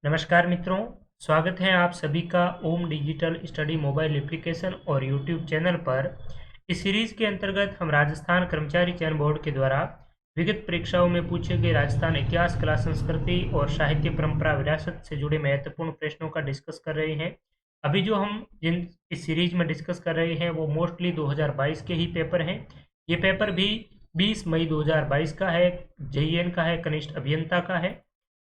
नमस्कार मित्रों, स्वागत है आप सभी का ओम डिजिटल स्टडी मोबाइल एप्लीकेशन और यूट्यूब चैनल पर। इस सीरीज के अंतर्गत हम राजस्थान कर्मचारी चयन बोर्ड के द्वारा विगत परीक्षाओं में पूछे गए राजस्थान इतिहास, कला, संस्कृति और साहित्य परंपरा विरासत से जुड़े महत्वपूर्ण प्रश्नों का डिस्कस कर रहे हैं। अभी जो हम जिन इस सीरीज में डिस्कस कर रहे हैं वो मोस्टली 2022 के ही पेपर हैं। ये पेपर भी 20 मई 2022 का है, जेईएन का है, कनिष्ठ अभियंता का है।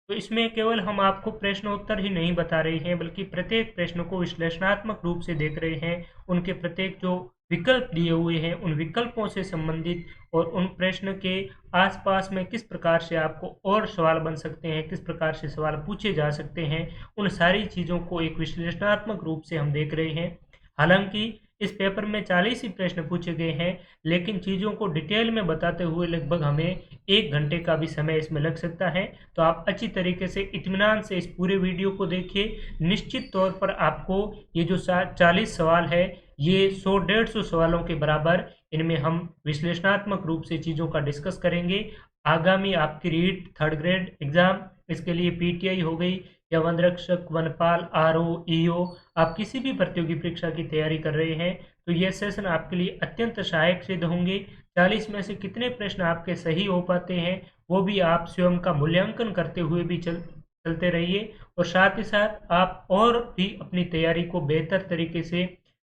तो इसमें केवल हम आपको प्रश्नोत्तर ही नहीं बता रहे हैं, बल्कि प्रत्येक प्रश्न को विश्लेषणात्मक रूप से देख रहे हैं। उनके प्रत्येक जो विकल्प दिए हुए हैं उन विकल्पों से संबंधित और उन प्रश्न के आसपास में किस प्रकार से आपको और सवाल बन सकते हैं, किस प्रकार से सवाल पूछे जा सकते हैं, उन सारी चीज़ों को एक विश्लेषणात्मक रूप से हम देख रहे हैं। हालांकि इस पेपर में 40 ही प्रश्न पूछे गए हैं, लेकिन चीज़ों को डिटेल में बताते हुए लगभग हमें 1 घंटे का भी समय इसमें लग सकता है। तो आप अच्छी तरीके से इत्मीनान से इस पूरे वीडियो को देखिए। निश्चित तौर पर आपको ये जो 40 सवाल है, ये 100-150 सवालों के बराबर इनमें हम विश्लेषणात्मक रूप से चीज़ों का डिस्कस करेंगे। आगामी आपकी रीट थर्ड ग्रेड एग्जाम, इसके लिए पीटीआई हो गई या वन रक्षक, वनपाल, आरओ, ईओ, आप किसी भी प्रतियोगी परीक्षा की तैयारी कर रहे हैं तो ये सेशन आपके लिए अत्यंत सहायक सिद्ध होंगे। 40 में से कितने प्रश्न आपके सही हो पाते हैं वो भी आप स्वयं का मूल्यांकन करते हुए भी चलते रहिए, और साथ ही साथ आप और भी अपनी तैयारी को बेहतर तरीके से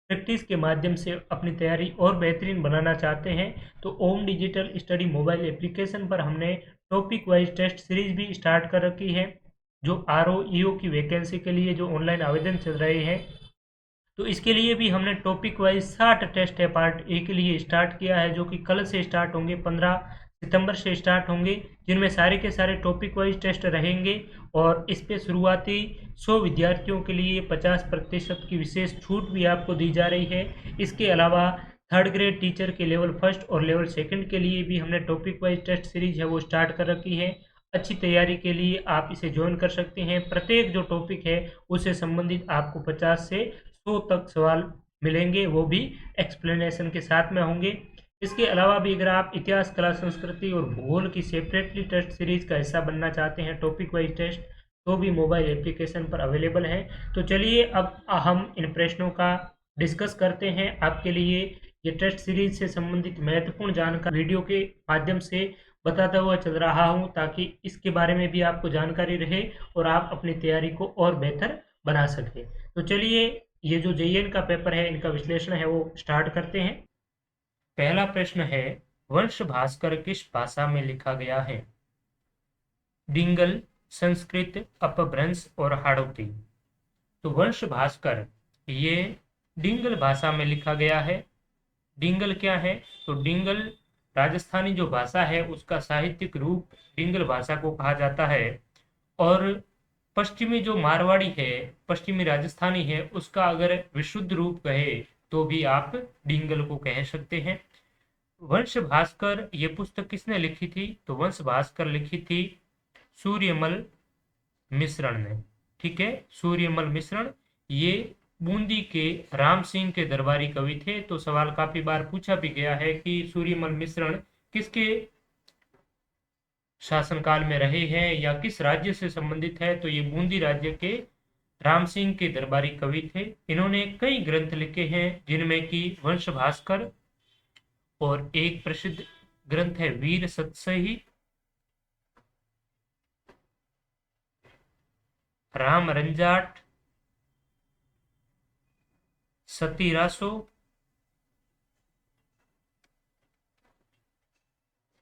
प्रैक्टिस के माध्यम से अपनी तैयारी और बेहतरीन बनाना चाहते हैं तो ओम डिजिटल स्टडी मोबाइल एप्लीकेशन पर हमने टॉपिक वाइज टेस्ट सीरीज भी स्टार्ट कर रखी है। जो आर ओ ई ओ की वैकेंसी के लिए जो ऑनलाइन आवेदन चल रहे हैं, तो इसके लिए भी हमने टॉपिक वाइज 60 टेस्ट है पार्ट ए के लिए स्टार्ट किया है, जो कि कल से स्टार्ट होंगे, 15 सितंबर से स्टार्ट होंगे, जिनमें सारे के सारे टॉपिक वाइज टेस्ट रहेंगे। और इस पे शुरुआती 100 विद्यार्थियों के लिए 50% की विशेष छूट भी आपको दी जा रही है। इसके अलावा थर्ड ग्रेड टीचर के लेवल फर्स्ट और लेवल सेकंड के लिए भी हमने टॉपिक वाइज टेस्ट सीरीज है वो स्टार्ट कर रखी है। अच्छी तैयारी के लिए आप इसे ज्वाइन कर सकते हैं। प्रत्येक जो टॉपिक है उससे संबंधित आपको 50 से 100 तक सवाल मिलेंगे, वो भी एक्सप्लेनेशन के साथ में होंगे। इसके अलावा भी अगर आप इतिहास, कला, संस्कृति और भूगोल की सेपरेटली टेस्ट सीरीज का हिस्सा बनना चाहते हैं, टॉपिक वाइज टेस्ट, तो भी मोबाइल एप्लीकेशन पर अवेलेबल है। तो चलिए अब हम इन प्रश्नों का डिस्कस करते हैं। आपके लिए ये टेस्ट सीरीज से संबंधित महत्वपूर्ण जानकारी वीडियो के माध्यम से बताता हुआ चल रहा हूँ, ताकि इसके बारे में भी आपको जानकारी रहे और आप अपनी तैयारी को और बेहतर बना सकें। तो चलिए ये जो जेईएन का पेपर है इनका विश्लेषण है वो स्टार्ट करते हैं। पहला प्रश्न है, वंश भास्कर किस भाषा में लिखा गया है? डिंगल, संस्कृत, अपभ्रंश और हाड़ौती। तो वंश भास्कर ये डिंगल भाषा में लिखा गया है। डिंगल क्या है? तो डिंगल राजस्थानी जो भाषा है उसका साहित्यिक रूप डिंगल भाषा को कहा जाता है। और पश्चिमी जो मारवाड़ी है, पश्चिमी राजस्थानी है, उसका अगर विशुद्ध रूप कहे तो भी आप डिंगल को कह सकते हैं। वंश भास्कर ये पुस्तक किसने लिखी थी? तो वंश भास्कर लिखी थी सूर्यमल मिश्रण ने। ठीक है, सूर्यमल मिश्रण ये बूंदी के राम सिंह के दरबारी कवि थे। तो सवाल काफी बार पूछा भी गया है कि सूर्यमल मिश्रण किसके शासनकाल में रहे हैं या किस राज्य से संबंधित है? तो ये बूंदी राज्य के राम सिंह के दरबारी कवि थे। इन्होंने कई ग्रंथ लिखे हैं, जिनमें कि वंश भास्कर और एक प्रसिद्ध ग्रंथ है वीर सतसही, राम रंजाट, सतीरासो,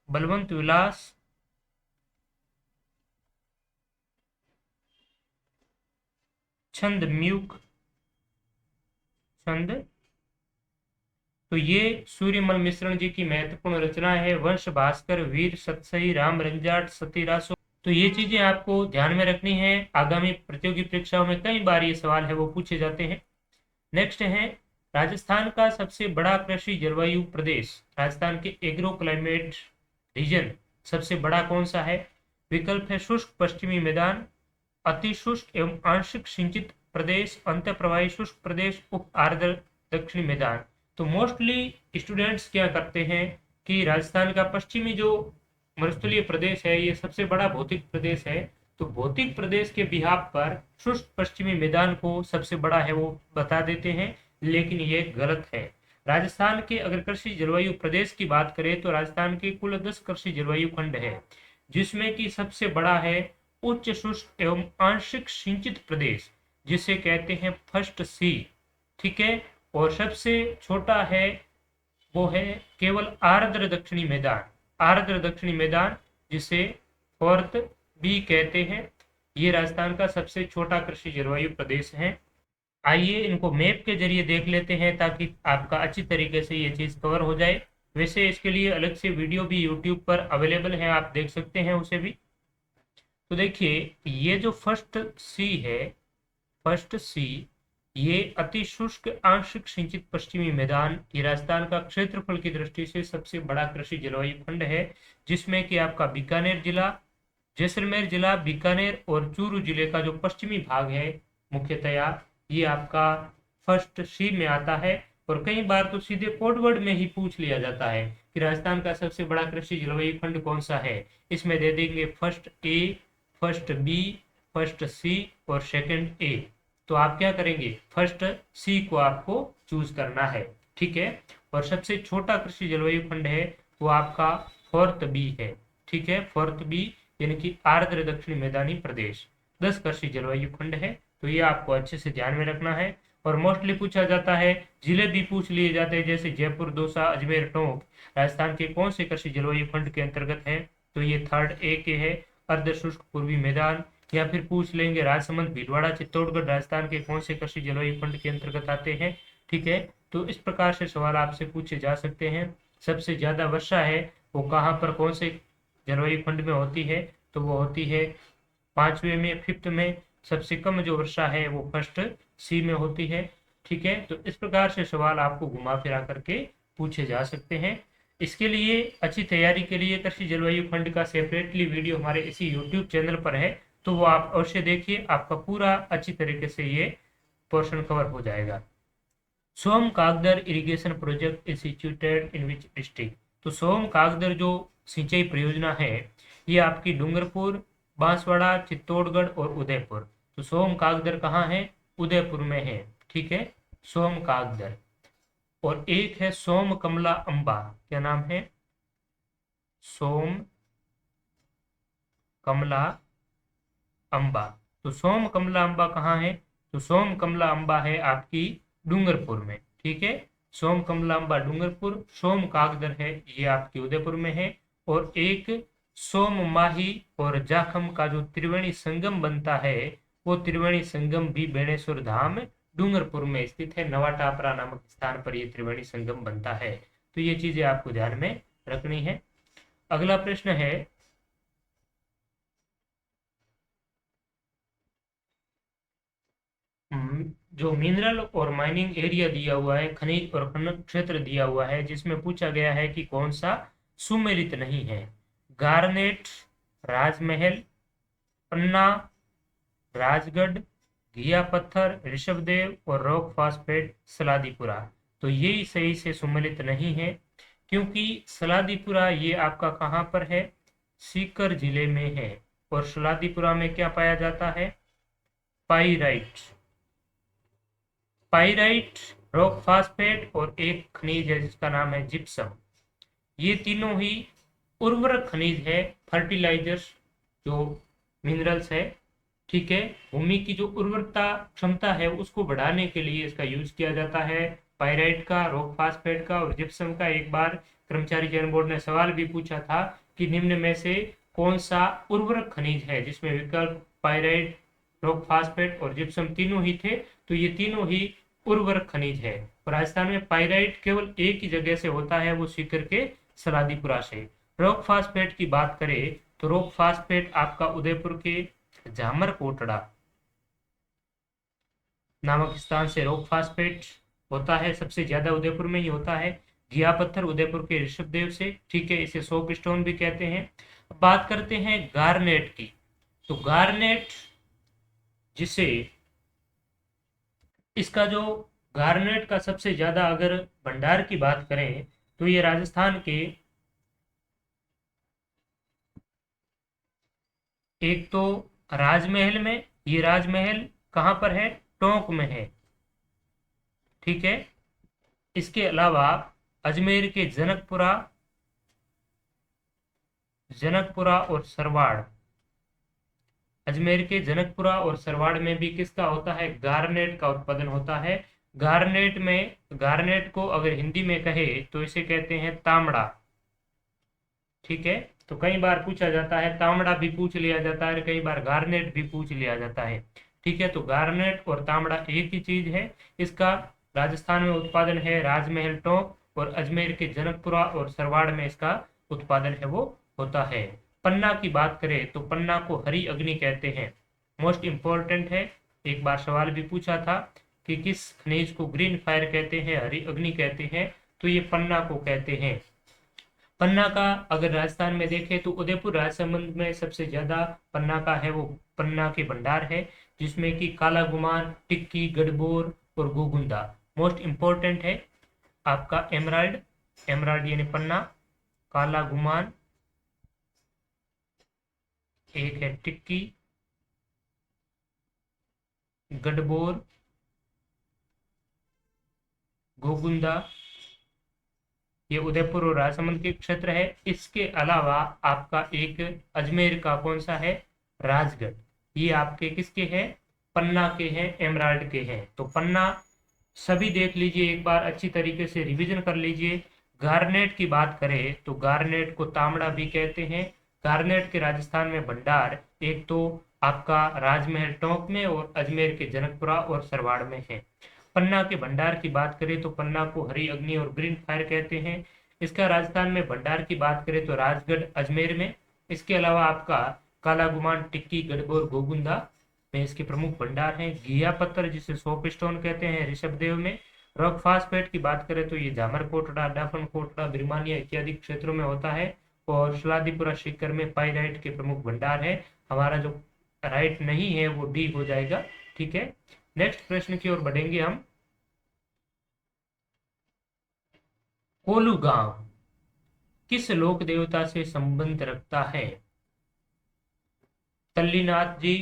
बलवंत विलास, छंद म्यूक छंद। तो ये सूर्यमल मिश्रण जी की महत्वपूर्ण रचना है, वंश भास्कर, वीर सतसही, राम रंजाट, सतीरासो। तो ये चीजें आपको ध्यान में रखनी है, आगामी प्रतियोगी परीक्षाओं में कई बार ये सवाल है वो पूछे जाते हैं। नेक्स्ट है, राजस्थान का सबसे बड़ा कृषि जलवायु प्रदेश, राजस्थान के एग्रो क्लाइमेट रीजन सबसे बड़ा कौन सा है? विकल्प है शुष्क पश्चिमी मैदान, अति शुष्क एवं आंशिक सिंचित प्रदेश, अंत प्रवाही शुष्क प्रदेश, उप आर्द्र दक्षिणी मैदान। तो मोस्टली स्टूडेंट्स क्या करते हैं कि राजस्थान का पश्चिमी जो मरुस्थलीय प्रदेश है ये सबसे बड़ा भौतिक प्रदेश है, तो भौतिक प्रदेश के बिहाफ पर शुष्क पश्चिमी मैदान को सबसे बड़ा है वो बता देते हैं, लेकिन ये गलत है। राजस्थान के अगर कृषि जलवायु प्रदेश की बात करें तो राजस्थान के कुल 10 कृषि जलवायु खंड है, जिसमें कि सबसे बड़ा है उच्च शुष्क एवं आंशिक सिंचित प्रदेश, जिसे कहते हैं फर्स्ट सी, ठीक है। और सबसे छोटा है वो है केवल आर्द्र दक्षिणी मैदान, आर्द्र दक्षिणी मैदान, जिसे फोर्थ बी कहते हैं। ये राजस्थान का सबसे छोटा कृषि जलवायु प्रदेश है। आइए इनको मैप के जरिए देख लेते हैं ताकि आपका अच्छी तरीके से ये चीज़ कवर हो जाए। वैसे इसके लिए अलग से वीडियो भी यूट्यूब पर अवेलेबल है, आप देख सकते हैं उसे भी। तो देखिए ये जो फर्स्ट सी है, फर्स्ट सी, ये अति शुष्क आंशिक सिंचित पश्चिमी मैदान, ये राजस्थान का क्षेत्रफल की दृष्टि से सबसे बड़ा कृषि जलवायु खंड है, जिसमें कि आपका बीकानेर जिला, जैसलमेर जिला, बीकानेर और चूरू जिले का जो पश्चिमी भाग है मुख्यतया, ये आपका फर्स्ट सी में आता है। और कई बार तो सीधे कोडवर्ड में ही पूछ लिया जाता है कि राजस्थान का सबसे बड़ा कृषि जलवायु खंड कौन सा है। इसमें दे देंगे first A, first B, first सी और सेकंड ए। तो आप क्या करेंगे, फर्स्ट सी को आपको चूज करना है, ठीक है। और सबसे छोटा कृषि जलवायु खंड है वो आपका फोर्थ बी है, ठीक है। फोर्थ बी यानी कि आर्द्र दक्षिणी मैदानी प्रदेश, 10 कृषि जलवायु खंड है। तो ये आपको अच्छे से ध्यान में रखना है। और मोस्टली पूछा जाता है, जिले भी पूछ लिए जाते हैं, जैसे जयपुर, दौसा, अजमेर, टोंक राजस्थान के कौन से कृषि जलवायु खंड के अंतर्गत है, तो ये थर्ड ए के है, अर्ध शुष्क पूर्वी मैदान। या फिर पूछ लेंगे राजसमंद, भीलवाड़ा, चित्तौड़गढ़ राजस्थान के कौन से कृषि जलवायु खंड के अंतर्गत आते हैं, ठीक है। तो इस प्रकार से सवाल आपसे पूछे जा सकते हैं। सबसे ज्यादा वर्षा है वो कहाँ पर, कौन से जलवायु खंड में होती है, तो वो होती है 5वें में, 5th में। सबसे कम जो वर्षा है वो फर्स्ट सी में होती है, ठीक है। तो इस प्रकार से सवाल आपको घुमा फिरा करके पूछे जा सकते हैं। इसके लिए अच्छी तैयारी के लिए कृषि जलवायु खंड का सेपरेटली वीडियो हमारे इसी यूट्यूब चैनल पर है, तो वो आप अवश्य देखिए, आपका पूरा अच्छी तरीके से ये पोर्शन कवर हो जाएगा। Som Kagdar irrigation project is situated in which district. तो सोम कागदर जो सिंचाई परियोजना है ये आपकी डूंगरपुर, बांसवाड़ा, चित्तौड़गढ़ और उदयपुर। तो सोम कागदर कहाँ है, उदयपुर में है, ठीक है, सोम कागदर। और एक है सोम कमला अंबा, क्या नाम है, सोम कमला अंबा। तो सोम कमला अंबा कहाँ है, तो सोम कमला अंबा है आपकी डूंगरपुर में, ठीक है। सोम कमला अंबा डूंगरपुर, सोम कागदर है ये आपकी उदयपुर में है। और एक सोम माही और जाखम का जो त्रिवेणी संगम बनता है, वो त्रिवेणी संगम भी बेणेश्वर धाम डूंगरपुर में स्थित है, नवा टापरा नामक स्थान पर ये त्रिवेणी संगम बनता है। तो ये चीजें आपको ध्यान में रखनी है। अगला प्रश्न है, जो मिनरल और माइनिंग एरिया दिया हुआ है, खनिज और खनन क्षेत्र दिया हुआ है, जिसमें पूछा गया है कि कौन सा सुमेलित नहीं है। गार्नेट, राजमहल, पन्ना, राजगढ़, घिया पत्थर, ऋषभदेव और रॉक फास्फेट सलादीपुरा। तो ये सही से सुमेलित नहीं है, क्योंकि सलादीपुरा ये आपका कहाँ पर है, सीकर जिले में है। और सलादीपुरा में क्या पाया जाता है, पाइराइट, पाइराइट, रॉक फास्फेट और एक खनिज है जिसका नाम है जिप्सम। ये तीनों ही उर्वरक खनिज है, फर्टिलाइजर्स जो मिनरल्स है, ठीक है। भूमि की जो उर्वरता क्षमता है उसको बढ़ाने के लिए इसका यूज किया जाता है, पाइराइट का, रॉक फास्फेट का और जिप्सम का। एक बार कर्मचारी चयन बोर्ड ने सवाल भी पूछा था कि निम्न में से कौन सा उर्वरक खनिज है, जिसमें विकल्प पाइराइट, रॉक फास्फेट और जिप्सम तीनों ही थे। तो ये तीनों ही उर्वरक खनिज है। और राजस्थान में पाइराइट केवल एक ही जगह से होता है, वो सीकर के सलादीपुरा से। रॉक फास्फेट की बात करें तो रॉक फास्फेट आपका उदयपुर के जामर कोटड़ा नामक स्थान से रॉक फास्फेट होता है, सबसे ज्यादा उदयपुर में ही होता है। घिया पत्थर उदयपुर के ऋषभदेव से, ठीक है, इसे सोप स्टोन भी कहते हैं। अब बात करते हैं गार्नेट की। तो गार्नेट, जिसे इसका जो गार्नेट का सबसे ज्यादा अगर भंडार की बात करें तो ये राजस्थान के एक तो राजमहल में, ये राजमहल कहाँ पर है? टोंक में है। ठीक है। इसके अलावा अजमेर के जनकपुरा और सरवाड़, अजमेर के जनकपुरा और सरवाड़ में भी किसका होता है? गारनेट का उत्पादन होता है। गारनेट को अगर हिंदी में कहे तो इसे कहते हैं तांबड़ा। ठीक है। तो कई बार पूछा जाता है, तांबड़ा भी पूछ लिया जाता है, कई बार गारनेट भी पूछ लिया जाता है। ठीक है। तो गारनेट और तांबड़ा एक ही चीज है। इसका राजस्थान में उत्पादन है राजमहल, टोंक, और अजमेर के जनकपुरा और सरवाड़ में इसका उत्पादन है वो होता है। पन्ना की बात करें तो पन्ना को हरी अग्नि कहते हैं। मोस्ट इंपॉर्टेंट है। एक बार सवाल भी पूछा था कि किस खनिज को ग्रीन फायर कहते हैं, हरी अग्नि कहते हैं, तो ये पन्ना को कहते हैं। पन्ना का अगर राजस्थान में देखें तो उदयपुर राजसमंद में सबसे ज्यादा पन्ना का है वो पन्ना के भंडार है, जिसमें कि काला गुमान, टिक्की, गडबोर और गोगुंदा मोस्ट इंपॉर्टेंट है। आपका एमराल्ड, एमराल्ड यानी पन्ना, काला गुमान, एक है टिक्की, गडबोर, गोगुंदा, ये उदयपुर और राजसमंद के क्षेत्र है। इसके अलावा आपका एक अजमेर का कौन सा है? राजगढ़। ये आपके किसके हैं? पन्ना के हैं, एमराल्ड के हैं। तो पन्ना सभी देख लीजिए, एक बार अच्छी तरीके से रिवीजन कर लीजिए। गारनेट की बात करें तो गारनेट को तांबड़ा भी कहते हैं। गारनेट के राजस्थान में भंडार एक तो आपका राजमहल टोंक में और अजमेर के जनकपुरा और सरवाड़ में है। पन्ना के भंडार की बात करें तो पन्ना को हरी अग्नि और ग्रीन फायर कहते हैं। इसका राजस्थान में भंडार की बात करें तो राजगढ़, अजमेर में। इसके अलावा आपका काला गुमान, टिक्की, गढ़बोर, गोगुंदा में इसके प्रमुख भंडार हैं। घिया पत्थर जिसे सोप स्टोन कहते हैं, ऋषभदेव में। रॉक फास्फेट की बात करें तो ये जामर कोटड़ा, डाफन कोटड़ा, बिरमानिया इत्यादि क्षेत्रों में होता है। और सलादीपुरा सीकर में पाइराइट के प्रमुख भंडार है। हमारा जो राइट नहीं है वो डी हो जाएगा। ठीक है। नेक्स्ट प्रश्न की ओर बढ़ेंगे हम। कोलू गांव किस लोक देवता से संबंध रखता है? तल्लीनाथ जी,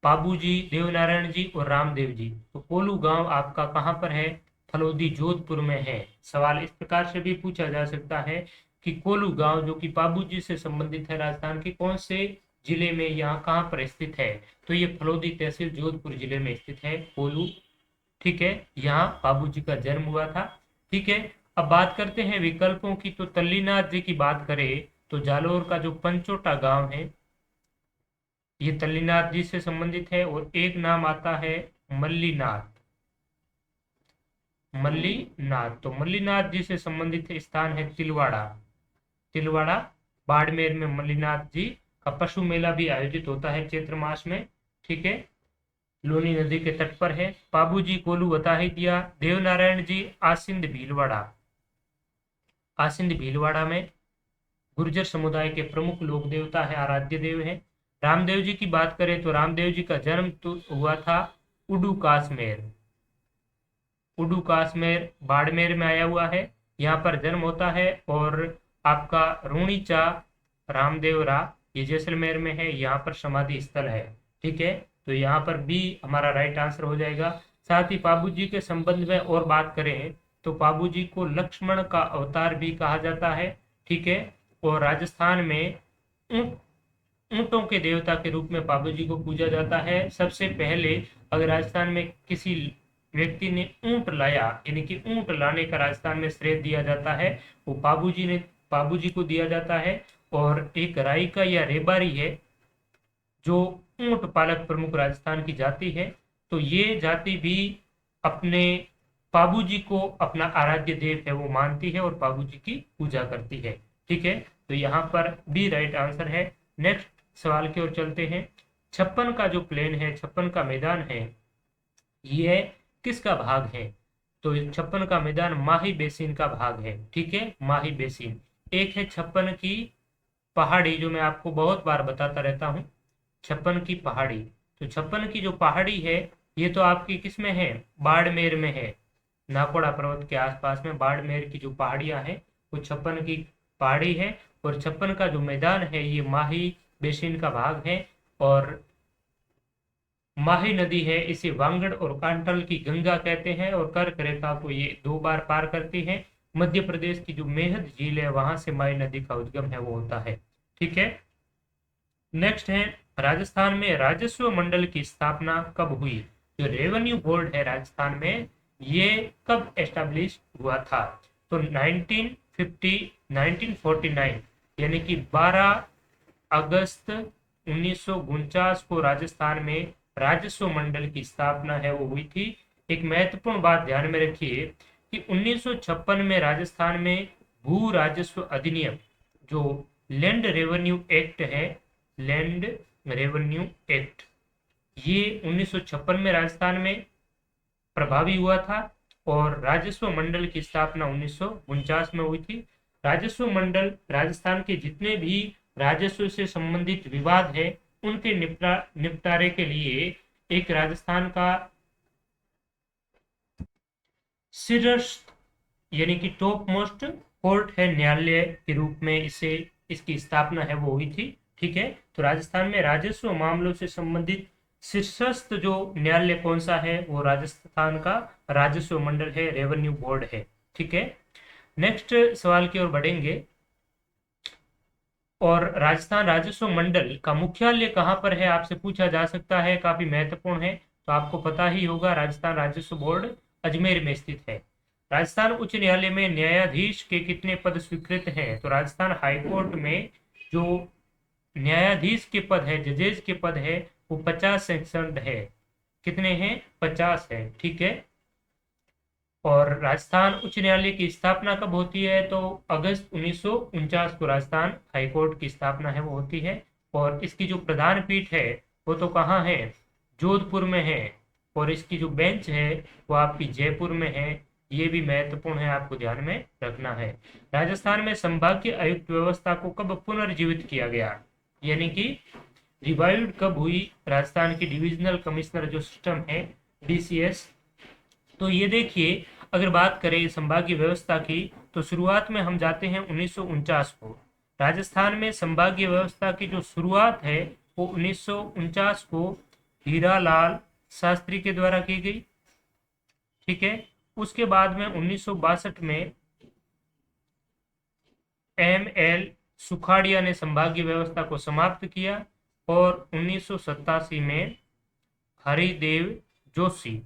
पाबू जी, देवनारायण जी और रामदेव जी। तो कोलू गांव आपका कहां पर है? फलोदी, जोधपुर में है। सवाल इस प्रकार से भी पूछा जा सकता है कि कोलू गांव जो कि पाबू जी से संबंधित है, राजस्थान के कौन से जिले में, यहाँ कहाँ पर स्थित है? तो ये फलोदी तहसील, जोधपुर जिले में स्थित है कोलू। ठीक है। यहाँ बाबू जी का जन्म हुआ था। ठीक है। अब बात करते हैं विकल्पों की। तो तल्लीनाथ जी की बात करें तो जालोर का जो पंचोटा गांव है ये तल्लीनाथ जी से संबंधित है। और एक नाम आता है मल्लीनाथ, मल्लीनाथ। तो मल्लीनाथ जी से संबंधित स्थान है तिलवाड़ा, तिलवाड़ा बाड़मेर में मल्लीनाथ जी का पशु मेला भी आयोजित होता है चैत्र मास में। ठीक है। लूनी नदी के तट पर है। पाबू जी कोलू बता ही दिया। देवनारायण जी आसिंद भीलवाड़ा, आसिंद भीलवाड़ा में गुर्जर समुदाय के प्रमुख लोक देवता है, आराध्य देव है। रामदेव जी की बात करें तो रामदेव जी का जन्म तो हुआ था उडू कासमेर, उडू कासमेर बाड़मेर में आया हुआ है, यहाँ पर जन्म होता है। और आपका रूणीचा रामदेवरा ये जैसलमेर में है, यहाँ पर समाधि स्थल है। ठीक है। तो यहाँ पर भी हमारा राइट आंसर हो जाएगा। साथ ही पाबू जी के संबंध में और बात करें तो पाबू जी को लक्ष्मण का अवतार भी कहा जाता है। ठीक है। और राजस्थान में ऊंट, ऊंटों के देवता के रूप में पाबू जी को पूजा जाता है। सबसे पहले अगर राजस्थान में किसी व्यक्ति ने ऊंट लाया, यानी कि ऊंट लाने का राजस्थान में श्रेय दिया जाता है, वो पाबू जी को दिया जाता है। और एक राइका या रेबारी है जो ऊंट पालक प्रमुख राजस्थान की जाति है। तो ये जाति भी अपने पाबू जी को अपना आराध्य देव है वो मानती है और पाबू जी की पूजा करती है। ठीक है। तो यहाँ पर भी राइट आंसर है। नेक्स्ट सवाल की ओर चलते हैं। छप्पन का जो प्लेन है, छप्पन का मैदान है, ये किसका भाग है? तो छप्पन का मैदान माही बेसिन का भाग है। ठीक है। माही बेसिन। एक है छप्पन की पहाड़ी, जो मैं आपको बहुत बार बताता रहता हूँ, छप्पन की पहाड़ी। तो छप्पन की जो पहाड़ी है ये तो आपकी किस में है? बाड़मेर में है। नाकोड़ा पर्वत के आसपास में बाड़मेर की जो पहाड़ियां हैं वो छप्पन की पहाड़ी है। और छप्पन का जो मैदान है ये माही बेसिन का भाग है। और माही नदी है, इसे वांगड़ और कांटल की गंगा कहते हैं और कर्क रेखा को ये 2 बार पार करती है। मध्य प्रदेश की जो मेहद झील है वहां से माही नदी का उद्गम है वो होता है। ठीक है। नेक्स्ट है, राजस्थान में राजस्व मंडल की स्थापना कब हुई? जो रेवेन्यू बोर्ड है राजस्थान में, ये कब एस्टेब्लिश हुआ था? तो 1949 यानी कि 12 अगस्त 1949 को राजस्थान में राजस्व मंडल की स्थापना है वो हुई थी। एक महत्वपूर्ण बात ध्यान में रखिए कि 1956 में राजस्थान में भू राजस्व अधिनियम, जो लैंड रेवेन्यू एक्ट है, लैंड रेवेन्यू एक्ट, ये 1956 में राजस्थान में प्रभावी हुआ था और राजस्व मंडल की स्थापना 1949 में हुई थी। राजस्व मंडल राजस्थान के जितने भी राजस्व से संबंधित विवाद है उनके निपटारे के लिए एक राजस्थान का शीर्षस्थ यानी कि टॉप मोस्ट कोर्ट है, न्यायालय के रूप में इसकी स्थापना है वो हुई थी। ठीक है। तो राजस्थान में राजस्व मामलों से संबंधित शीर्षस्थ जो न्यायालय कौन सा है वो राजस्थान का राजस्व मंडल है, रेवेन्यू बोर्ड है। ठीक है। नेक्स्ट सवाल की ओर बढ़ेंगे। और राजस्थान राजस्व मंडल का मुख्यालय कहाँ पर है आपसे पूछा जा सकता है, काफी महत्वपूर्ण है। तो आपको पता ही होगा, राजस्थान राजस्व बोर्ड अजमेर में स्थित है। राजस्थान उच्च न्यायालय में न्यायाधीश के कितने पद स्वीकृत हैं? तो राजस्थान हाईकोर्ट में जो न्यायाधीश के पद है, जजेस के पद है, वो 50 सेक्शन है। कितने हैं? 50 है। ठीक है। और राजस्थान उच्च न्यायालय की स्थापना कब होती है? तो अगस्त 1949 को राजस्थान हाईकोर्ट की स्थापना है वो होती है। और इसकी जो प्रधान पीठ है वो तो कहाँ है? जोधपुर में है। और इसकी जो बेंच है वो आपकी जयपुर में है। ये भी महत्वपूर्ण है, आपको ध्यान में रखना है। राजस्थान में संभागीय आयुक्त व्यवस्था को कब पुनर्जीवित किया गया, यानी कि रिवाइव्ड कब हुई राजस्थान की डिविजनल कमिश्नर जो सिस्टम है, डीसीएस? तो ये देखिए, अगर बात करें संभागीय व्यवस्था की तो शुरुआत में हम जाते हैं 1949 को। राजस्थान में संभागीय व्यवस्था की जो शुरुआत है वो 1949 को हीरालाल शास्त्री के द्वारा की गई। ठीक है। उसके बाद में 1962 में एम.एल. सुखाड़िया ने संभागीय व्यवस्था को समाप्त किया और 1987 में हरिदेव जोशी,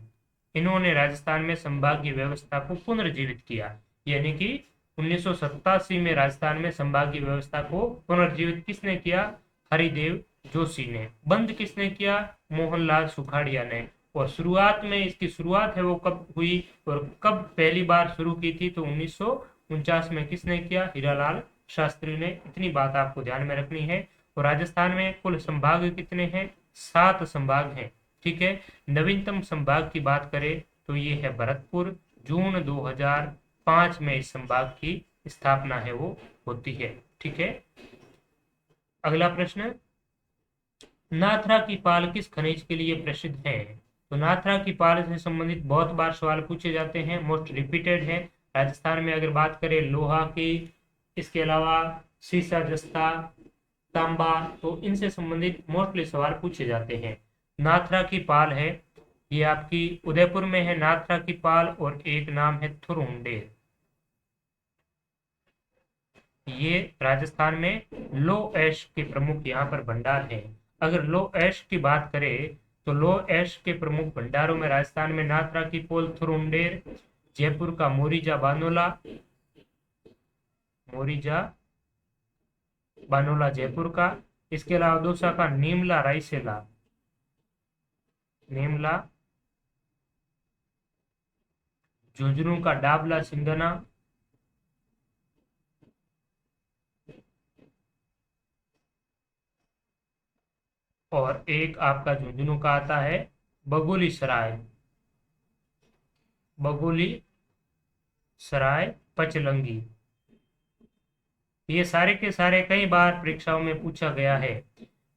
इन्होंने राजस्थान में संभागीय व्यवस्था को पुनर्जीवित किया। यानी कि 1987 में राजस्थान में संभागीय व्यवस्था को पुनर्जीवित किसने किया? हरिदेव जोशी ने। बंद किसने किया? मोहनलाल सुखाड़िया ने। और शुरुआत में इसकी शुरुआत है वो कब हुई और कब पहली बार शुरू की थी? तो 1949 में किसने किया? हीरालाल शास्त्री ने। इतनी बात आपको ध्यान में रखनी है। और राजस्थान में कुल संभाग कितने हैं? 7 संभाग हैं। ठीक है। नवीनतम संभाग की बात करें तो ये है भरतपुर। जून 2005 में इस संभाग की स्थापना है वो होती है। ठीक है। अगला प्रश्न, नाथरा की पाल किस खनिज के लिए प्रसिद्ध है? तो नाथरा की पाल से संबंधित बहुत बार सवाल पूछे जाते हैं, मोस्ट रिपीटेड है। राजस्थान में अगर बात करें लोहा की, इसके अलावा सीसा, जस्ता, तांबा, तो इनसे संबंधित मोस्टली सवाल पूछे जाते हैं। नाथरा की पाल है, ये आपकी उदयपुर में है नाथरा की पाल, और एक नाम है थुरुंडेर। ये राजस्थान में लो एश के प्रमुख यहाँ पर भंडार हैं। अगर लो एश की बात करें तो लो एश के प्रमुख भंडारों में राजस्थान में नाथरा की पोल, थुरुंडेर, जयपुर का मोरिजा बानोला जयपुर का, इसके अलावा दौसा का नीमला रायसेला, झुंझुनू का डाबला सिंगना, और एक आपका झुंझुनू का आता है बगोली सराय पचलंगी। ये सारे के सारे कई बार परीक्षाओं में पूछा गया है।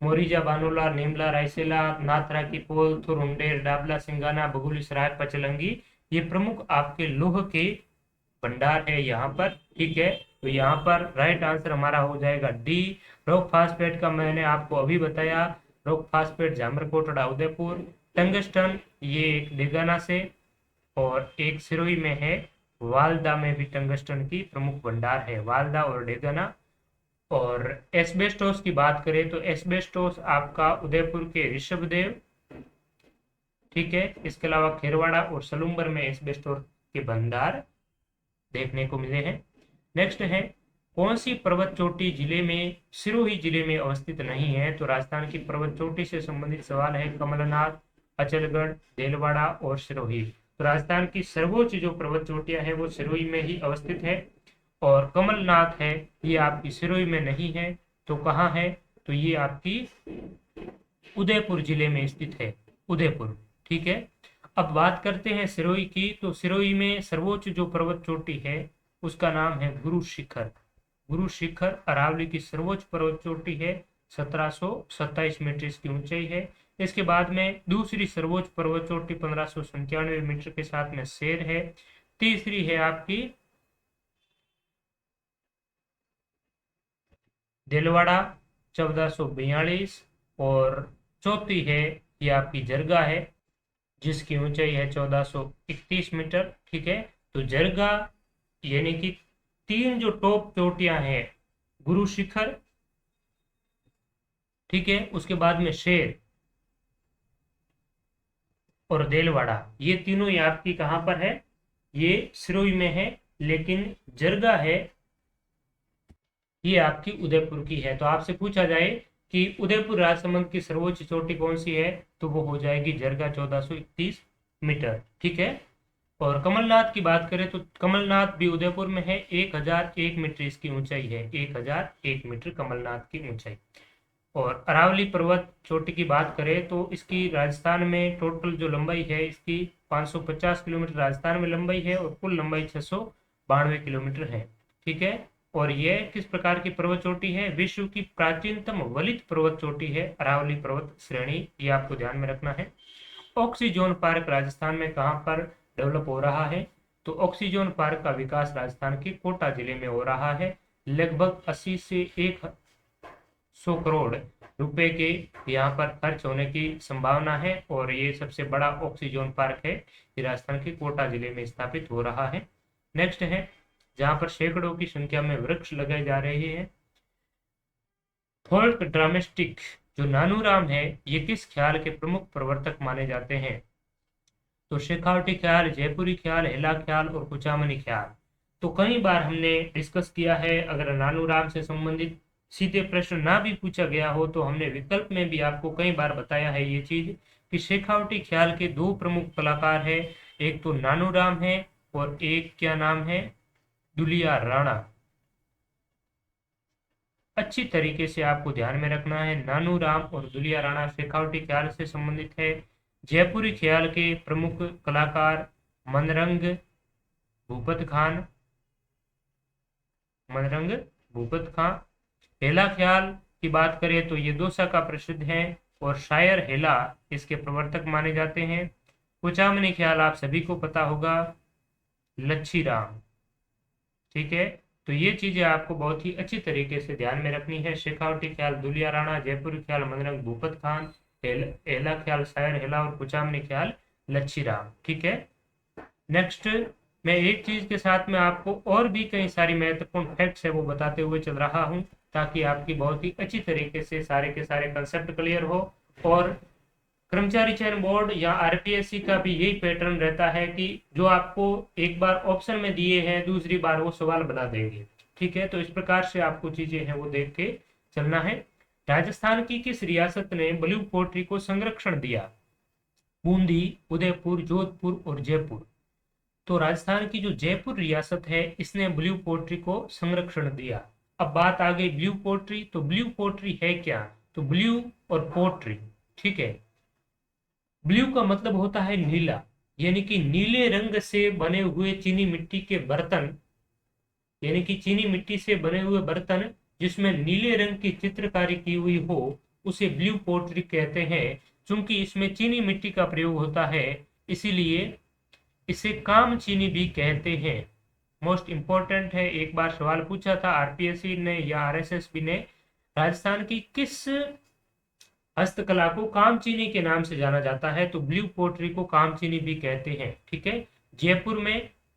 मोरिजा बानोला, नीमला रायसेला, नाथरा की पोल, थुरुंडेर, डाबला सिंगाना, बगुली सराय पचलंगी, ये प्रमुख आपके लोह के भंडार है यहाँ पर। ठीक है। तो यहाँ पर राइट आंसर हमारा हो जाएगा डी। रॉक फास्फेट का मैंने आपको अभी बताया, रॉक फास्फेट जामरकोटड़ा उदयपुर, टंगस्टन ये एक डेगाना से, और एक सिरोही में है, वालदा में भी टंगस्टन की प्रमुख भंडार है, वालदा और डेगाना। और एस्बेस्टोस की बात करें तो एस्बेस्टोस आपका उदयपुर के ऋषभदेव, ठीक है। इसके अलावा खेरवाड़ा और सलूम्बर में एस्बेस्टोस के भंडार देखने को मिले हैं। नेक्स्ट है, कौन सी पर्वत चोटी जिले में, सिरोही जिले में अवस्थित नहीं है? तो राजस्थान की पर्वत चोटी से संबंधित सवाल है, कमलनाथ, अचलगढ़, देलवाड़ा और सिरोही। तो राजस्थान की सर्वोच्च जो पर्वत चोटियां हैं वो सिरोही में ही अवस्थित है, और कमलनाथ है ये आपकी सिरोही में नहीं है। तो कहाँ है? तो ये आपकी उदयपुर जिले में स्थित है, उदयपुर, ठीक है। अब बात करते हैं सिरोही की। तो सिरोही में सर्वोच्च जो पर्वत चोटी है उसका नाम है गुरु शिखर। गुरु शिखर अरावली की सर्वोच्च पर्वत चोटी है, 1727 मीटर इसकी ऊंचाई है। इसके बाद में दूसरी सर्वोच्च पर्वत चोटी 1597 मीटर के साथ में शेर है। तीसरी है आपकी दिलवाड़ा 1442, और चौथी है ये आपकी जरगा है जिसकी ऊंचाई है 1431 मीटर, ठीक है। तो जरगा यानी कि तीन जो टॉप चोटियां हैं, गुरु शिखर, ठीक है, उसके बाद में शेर और देलवाड़ा, ये तीनों ही आपकी कहां पर है? ये सिरोही में है, लेकिन जरगा है ये आपकी उदयपुर की है। तो आपसे पूछा जाए कि उदयपुर राजसमंद की सर्वोच्च चोटी कौन सी है, तो वो हो जाएगी जरगा 1431 मीटर, ठीक है। और कमलनाथ की बात करें तो कमलनाथ भी उदयपुर में है, 1001 मीटर इसकी ऊंचाई है, 1001 मीटर कमलनाथ की ऊंचाई। और अरावली पर्वत चोटी की बात करें तो इसकी राजस्थान में टोटल जो लंबाई है इसकी 550 किलोमीटर राजस्थान में लंबाई है, और कुल लंबाई 692 किलोमीटर है, ठीक है। और यह किस प्रकार की पर्वत चोटी है? विश्व की प्राचीनतम वलित पर्वत चोटी है अरावली पर्वत श्रेणी, ये आपको ध्यान में रखना है। ऑक्सीजोन पार्क राजस्थान में कहाँ पर डेवलप हो रहा है? तो ऑक्सीजोन पार्क का विकास राजस्थान के कोटा जिले में हो रहा है। लगभग 80 से 100 करोड़ रुपए के यहाँ पर खर्च होने की संभावना है, और ये सबसे बड़ा ऑक्सीजोन पार्क है, ये राजस्थान के कोटा जिले में स्थापित हो रहा है। नेक्स्ट है, जहाँ पर सैकड़ों की संख्या में वृक्ष लगाए जा रहे हैं। फोल्क ड्रामेस्टिक जो नानूराम है ये किस ख्याल के प्रमुख प्रवर्तक माने जाते हैं? तो शेखावटी ख्याल, जयपुरी ख्याल, हेला ख्याल और कुचामनी ख्याल। तो कई बार हमने डिस्कस किया है, अगर नानूराम से संबंधित सीधे प्रश्न ना भी पूछा गया हो तो हमने विकल्प में भी आपको कई बार बताया है ये चीज कि शेखावटी ख्याल के दो प्रमुख कलाकार है, एक तो नानूराम है और एक क्या नाम है? दुलिया राणा। अच्छी तरीके से आपको ध्यान में रखना है, नानू राम और दुलिया राणा शेखावटी ख्याल से संबंधित है। जयपुरी ख्याल के प्रमुख कलाकार मनरंग भूपत खान, मनरंग भूपत खान। हेला ख्याल की बात करें तो ये दोसा का प्रसिद्ध है, और शायर हेला इसके प्रवर्तक माने जाते हैं। कुचामनी ख्याल आप सभी को पता होगा, लच्छी राम, ठीक है। तो ये चीजें आपको बहुत ही अच्छी तरीके से ध्यान में रखनी है। शेखावटी ख्याल दुलिया राणा, जयपुरी ख्याल मनरंग भूपत खान, एला ख्याल शायर हेला, और कुचामनी ख्याल लच्छी राम, ठीक है। नेक्स्ट, मैं एक चीज के साथ में आपको और भी कई सारी महत्वपूर्ण फैक्ट्स है वो बताते हुए चल रहा हूँ, ताकि आपकी बहुत ही अच्छी तरीके से सारे के सारे कंसेप्ट क्लियर हो। और कर्मचारी चयन बोर्ड या आरपीएससी का भी यही पैटर्न रहता है कि जो आपको एक बार ऑप्शन में दिए हैं दूसरी बार वो सवाल बना देंगे, ठीक है। तो इस प्रकार से आपको चीजें हैं वो देख के चलना है। राजस्थान की किस रियासत ने ब्लू पोट्री को संरक्षण दिया? बूंदी, उदयपुर, जोधपुर और जयपुर। तो राजस्थान की जो जयपुर रियासत है इसने ब्लू पोट्री को संरक्षण दिया। अब बात आ गई ब्लू पोट्री, तो ब्लू पोट्री है क्या? तो ब्लू और पोट्री, ठीक है, ब्लू का मतलब होता है नीला, यानी कि नीले रंग से बने हुए चीनी मिट्टी के बर्तन, यानी कि चीनी मिट्टी से बने हुए बर्तन जिसमें नीले रंग की चित्रकारी की हुई हो उसे ब्लू पोट्री कहते हैं। चूंकि इसमें चीनी मिट्टी का प्रयोग होता है इसीलिए इसे काम चीनी भी कहते हैं। मोस्ट इंपॉर्टेंट है, एक बार सवाल पूछा था आरपीएससी ने या आरएसएस भी ने, राजस्थान की किस हस्तकला को कामचीनी के नाम से जाना जाता है, तो ब्लू पोट्री को कामचीनी भी कहते हैं। ठीक है।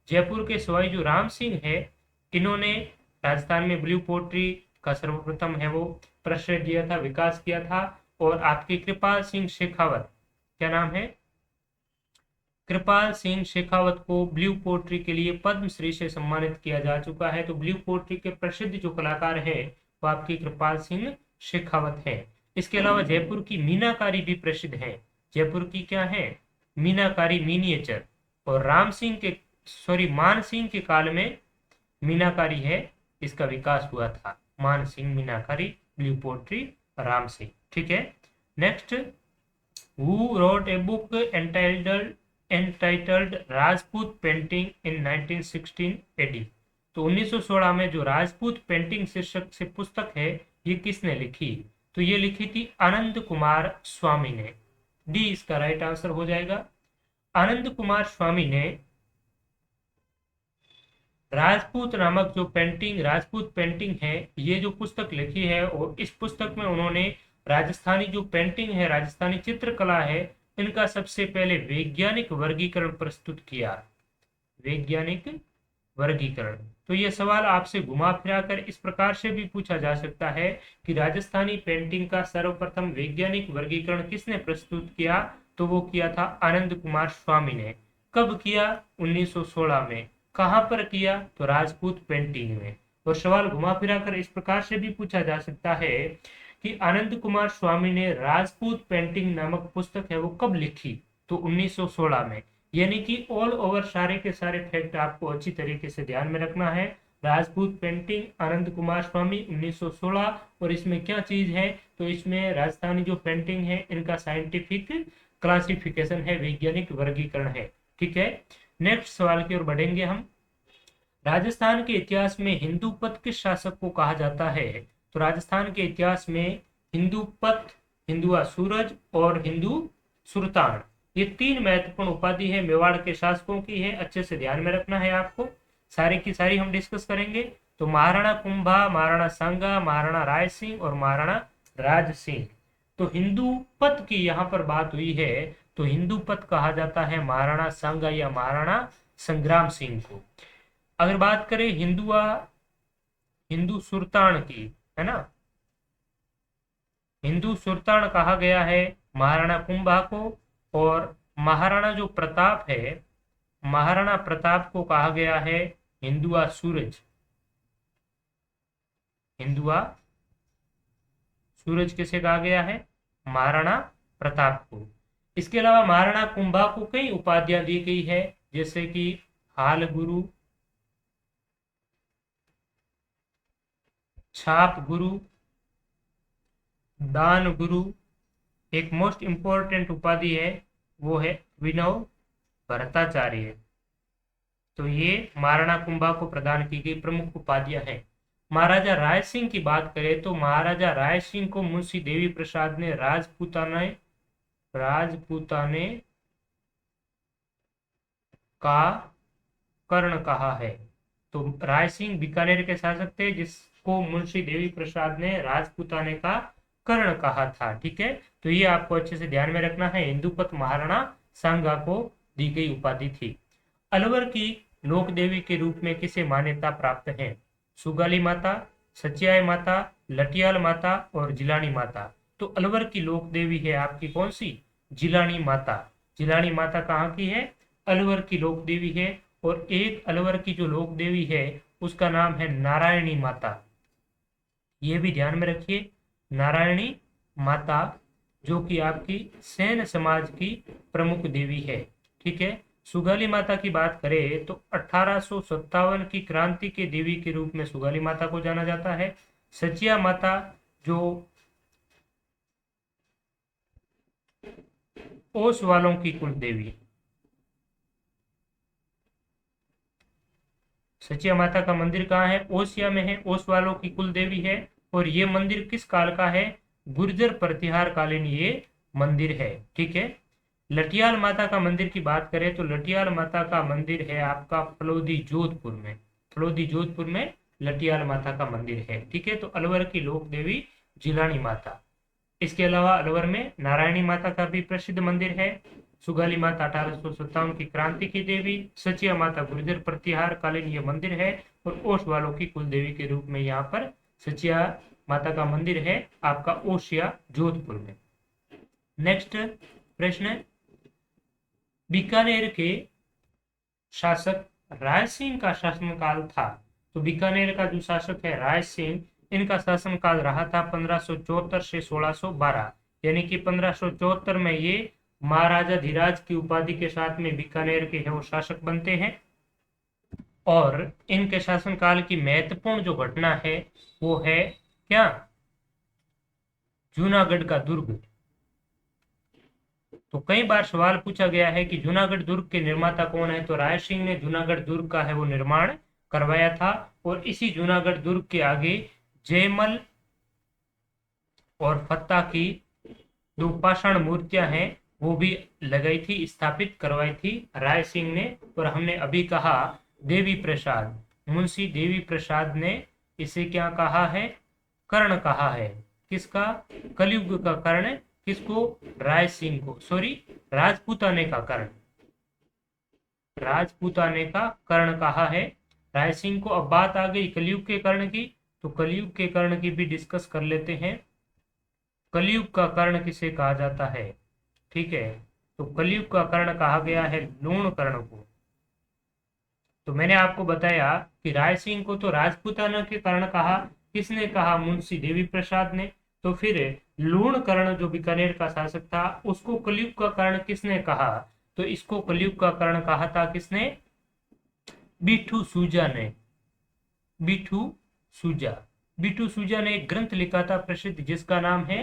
जयपुर के सवाई जो राम सिंह है, इन्होंने राजस्थान में ब्लू पोट्री का सर्वप्रथम है वो प्रश्रय दिया था, विकास किया था। और आपके कृपाल सिंह शेखावत, क्या नाम है, कृपाल सिंह शेखावत को ब्लू पोट्री के लिए पद्मश्री से सम्मानित किया जा चुका है। तो ब्लू पोट्री के प्रसिद्ध जो कलाकार है वो आपकी कृपाल सिंह शेखावत है। इसके अलावा जयपुर की मीनाकारी भी प्रसिद्ध है। जयपुर की क्या है, मीनाकारी, मिनिएचर। और मान सिंह के काल में मीनाकारी है, इसका विकास हुआ था। Man Singh, meenakari, blue pottery, Ram Singh. ठीक है। Next, who wrote a book entitled Rajput painting in 1916 AD. तो 1916 में जो राजपूत पेंटिंग शीर्षक से पुस्तक है, ये किसने लिखी? तो ये लिखी थी आनंद कुमार स्वामी ने। डी इसका राइट आंसर हो जाएगा। आनंद कुमार स्वामी ने राजपूत नामक जो राजपूत पेंटिंग है, ये जो पुस्तक लिखी है, और इस पुस्तक में उन्होंने राजस्थानी जो पेंटिंग है, राजस्थानी चित्रकला है, इनका सबसे पहले वैज्ञानिक वर्गीकरण प्रस्तुत किया। वैज्ञानिक वर्गीकरण। तो ये सवाल आपसे घुमा फिरा कर इस प्रकार से भी पूछा जा सकता है कि राजस्थानी पेंटिंग का सर्वप्रथम वैज्ञानिक वर्गीकरण किसने प्रस्तुत किया? तो वो किया था आनंद कुमार स्वामी ने। कब किया? 1916 में। कहां पर किया? तो राजपूत पेंटिंग में। और सवाल घुमा फिरा कर इस प्रकार से भी पूछा जा सकता है कि आनंद कुमार स्वामी ने राजपूत पेंटिंग नामक पुस्तक है वो कब लिखी? तो 1916 में। यानी कि ऑल ओवर सारे के सारे फैक्ट आपको अच्छी तरीके से ध्यान में रखना है। राजपूत पेंटिंग, आनंद कुमार स्वामी, 1916। और इसमें क्या चीज है? तो इसमें राजस्थानी जो पेंटिंग है, इनका साइंटिफिक क्लासिफिकेशन है, वैज्ञानिक वर्गीकरण है। ठीक है। नेक्स्ट सवाल की ओर बढ़ेंगे हम। राजस्थान के इतिहास में हिंदूपत किस शासक को कहा जाता है? तो राजस्थान के इतिहास में हिंदूपत, हिंदुआ सूरज और हिंदू सुल्तान, ये तीन महत्वपूर्ण उपाधि है, मेवाड़ के शासकों की है। अच्छे से ध्यान में रखना है आपको। सारी की सारी हम डिस्कस करेंगे। तो महाराणा कुंभा, महाराणा सांगा, महाराणा राय सिंह और महाराणा राज सिंह। तो हिंदूपत की यहाँ पर बात हुई है, तो हिंदूपत कहा जाता है महाराणा सांगा या महाराणा संग्राम सिंह को। अगर बात करें हिंदू सुल्तान की, है ना, हिंदू सुल्तान कहा गया है महाराणा कुंभा को। और महाराणा जो प्रताप है, महाराणा प्रताप को कहा गया है हिंदुआ सूरज। हिंदुआ सूरज किसे कहा गया है? महाराणा प्रताप को। इसके अलावा महाराणा कुंभा को कई उपाधियां दी गई है, जैसे कि हाल गुरु, छाप गुरु, दान गुरु। एक मोस्ट इंपॉर्टेंट उपाधि है, वो है विनव भट्टाचार्य। तो ये महाराणा कुंभा को प्रदान की गई प्रमुख उपाधियां हैं। महाराजा राय सिंह की बात करें तो महाराजा राय सिंह को मुंशी देवी प्रसाद ने राजपूताने का कर्ण कहा है। तो राय सिंह बीकानेर के शासक थे, जिसको मुंशी देवी प्रसाद ने राजपूताने का कर्ण कहा था। ठीक है। तो ये आपको अच्छे से ध्यान में रखना है। हिंदूपत महाराणा सांगा को दी गई उपाधि थी। अलवर की लोक देवी के रूप में किसे मान्यता प्राप्त है? सुगाली माता, सचियाई माता, लटियाल माता और जिलानी माता। तो अलवर की लोक देवी है आपकी कौन सी? जिलानी माता। जिलानी माता कहाँ की है? अलवर की लोक देवी है। और एक अलवर की जो लोक देवी है उसका नाम है नारायणी माता। ये भी ध्यान में रखिए, नारायणी माता, जो कि आपकी सेन समाज की प्रमुख देवी है। ठीक है। सुगाली माता की बात करें तो 1857 की क्रांति के देवी के रूप में सुगाली माता को जाना जाता है। सचिया माता जो ओस वालों की कुल देवी, सचिया माता का मंदिर कहाँ है? ओसिया में है, ओस वालों की कुल देवी है। और ये मंदिर किस काल का है? गुर्जर प्रतिहार कालीन ये मंदिर है। ठीक है। लटियाल माता का मंदिर की बात करें तो लटियाल माता का मंदिर है आपका फलोदी जोधपुर में। फलोदी जोधपुर में लटियाल माता का मंदिर है। ठीक है। तो अलवर की लोक देवी जिलानी माता। इसके अलावा अलवर में नारायणी माता का भी प्रसिद्ध मंदिर है। सुगाली माता 1857 की क्रांति की देवी, सचिया माता गुर्जर प्रतिहार कालीन ये मंदिर है, और ओश वालों की कुल देवी के रूप में यहाँ पर सचिया माता का मंदिर है आपका ओशिया जोधपुर में। नेक्स्ट प्रश्न, बीकानेर के शासक राय सिंह का शासनकाल था। तो बीकानेर का जो शासक है राय सिंह, इनका शासनकाल रहा था 1574 से 1612, यानी कि 1574 में ये महाराजा धीराज की उपाधि के साथ में बीकानेर के है वो शासक बनते हैं। और इनके शासनकाल की महत्वपूर्ण जो घटना है वो है क्या, जूनागढ़ का दुर्ग। तो कई बार सवाल पूछा गया है कि जूनागढ़ दुर्ग के निर्माता कौन है, तो राय सिंह ने जूनागढ़ दुर्ग का है वो निर्माण करवाया था। और इसी जूनागढ़ दुर्ग के आगे जयमल और फत्ता की जो पाषाण मूर्तियां हैं वो भी लगाई थी, स्थापित करवाई थी राय सिंह ने। और हमने अभी कहा देवी प्रसाद, मुंशी देवी प्रसाद ने इसे क्या कहा है, कर्ण कहा है। किसका, कलयुग का कर्ण, किसको, राय सिंह को, सॉरी राजपूताने का कर्ण, राजपूताने का कर्ण कहा है राय सिंह को। अब बात आ गई कलयुग के कर्ण की, तो कलयुग के कर्ण की भी डिस्कस कर लेते हैं। कलयुग का कर्ण किसे कहा जाता है, ठीक है, तो कलयुग का कर्ण कहा गया है लूण कर्ण को। तो मैंने आपको बताया कि राय सिंह को तो राजपूताना के कर्ण कहा, किसने कहा, मुंशी देवी प्रसाद ने। तो फिर लूण कर्ण जो बीकानेर का शासक था उसको कलयुग का कर्ण किसने कहा, तो इसको कलयुग का कर्ण कहा था किसने, बिठू सूजा ने। बिठू सूजा, बिठू सूजा ने एक ग्रंथ लिखा था प्रसिद्ध जिसका नाम है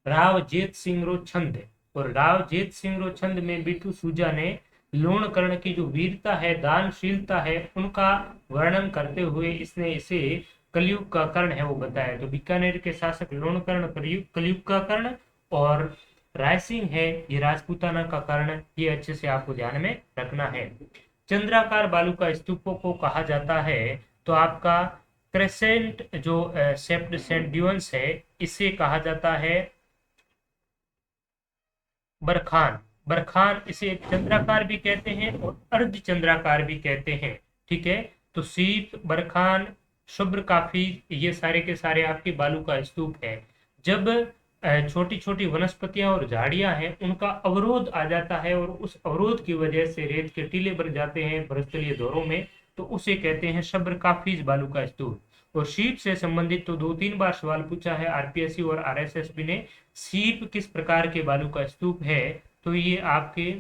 राव जेत सिंह छंद। और राव जेत सिंह छंद में बिठू सूजा ने लूण कर्ण की जो वीरता है, दानशीलता है, उनका वर्णन करते हुए इसने इसे कलयुग का कर्ण है वो बताया। तो बीकानेर के शासक लूण कर्ण कलयुग का कर्ण, और राय सिंह है ये राजपूताना का कर्ण। ये अच्छे से आपको ध्यान में रखना है। चंद्राकार बालू का स्तूपों को कहा जाता है, तो आपका क्रेसेंट जो सेप्ट सेंट ड्यून्स है इसे कहा जाता है बरखान। बरखान इसे चंद्राकार भी कहते हैं और अर्ध चंद्राकार भी कहते हैं, ठीक है। तो सीप, बरखान, शुभ्र काफी, ये सारे के सारे आपके बालू का स्तूप है। जब छोटी छोटी वनस्पतियां और झाड़ियां हैं उनका अवरोध आ जाता है और उस अवरोध की वजह से रेत के टीले बन जाते हैं भूस्थलीय दौरों में, तो उसे कहते हैं शुभ्र काफीज बालू का स्तूप। और सीप से संबंधित तो 2-3 बार सवाल पूछा है आरपीएससी और आरएसएसबी ने। सीप किस प्रकार के बालू का स्तूप है, तो ये आपके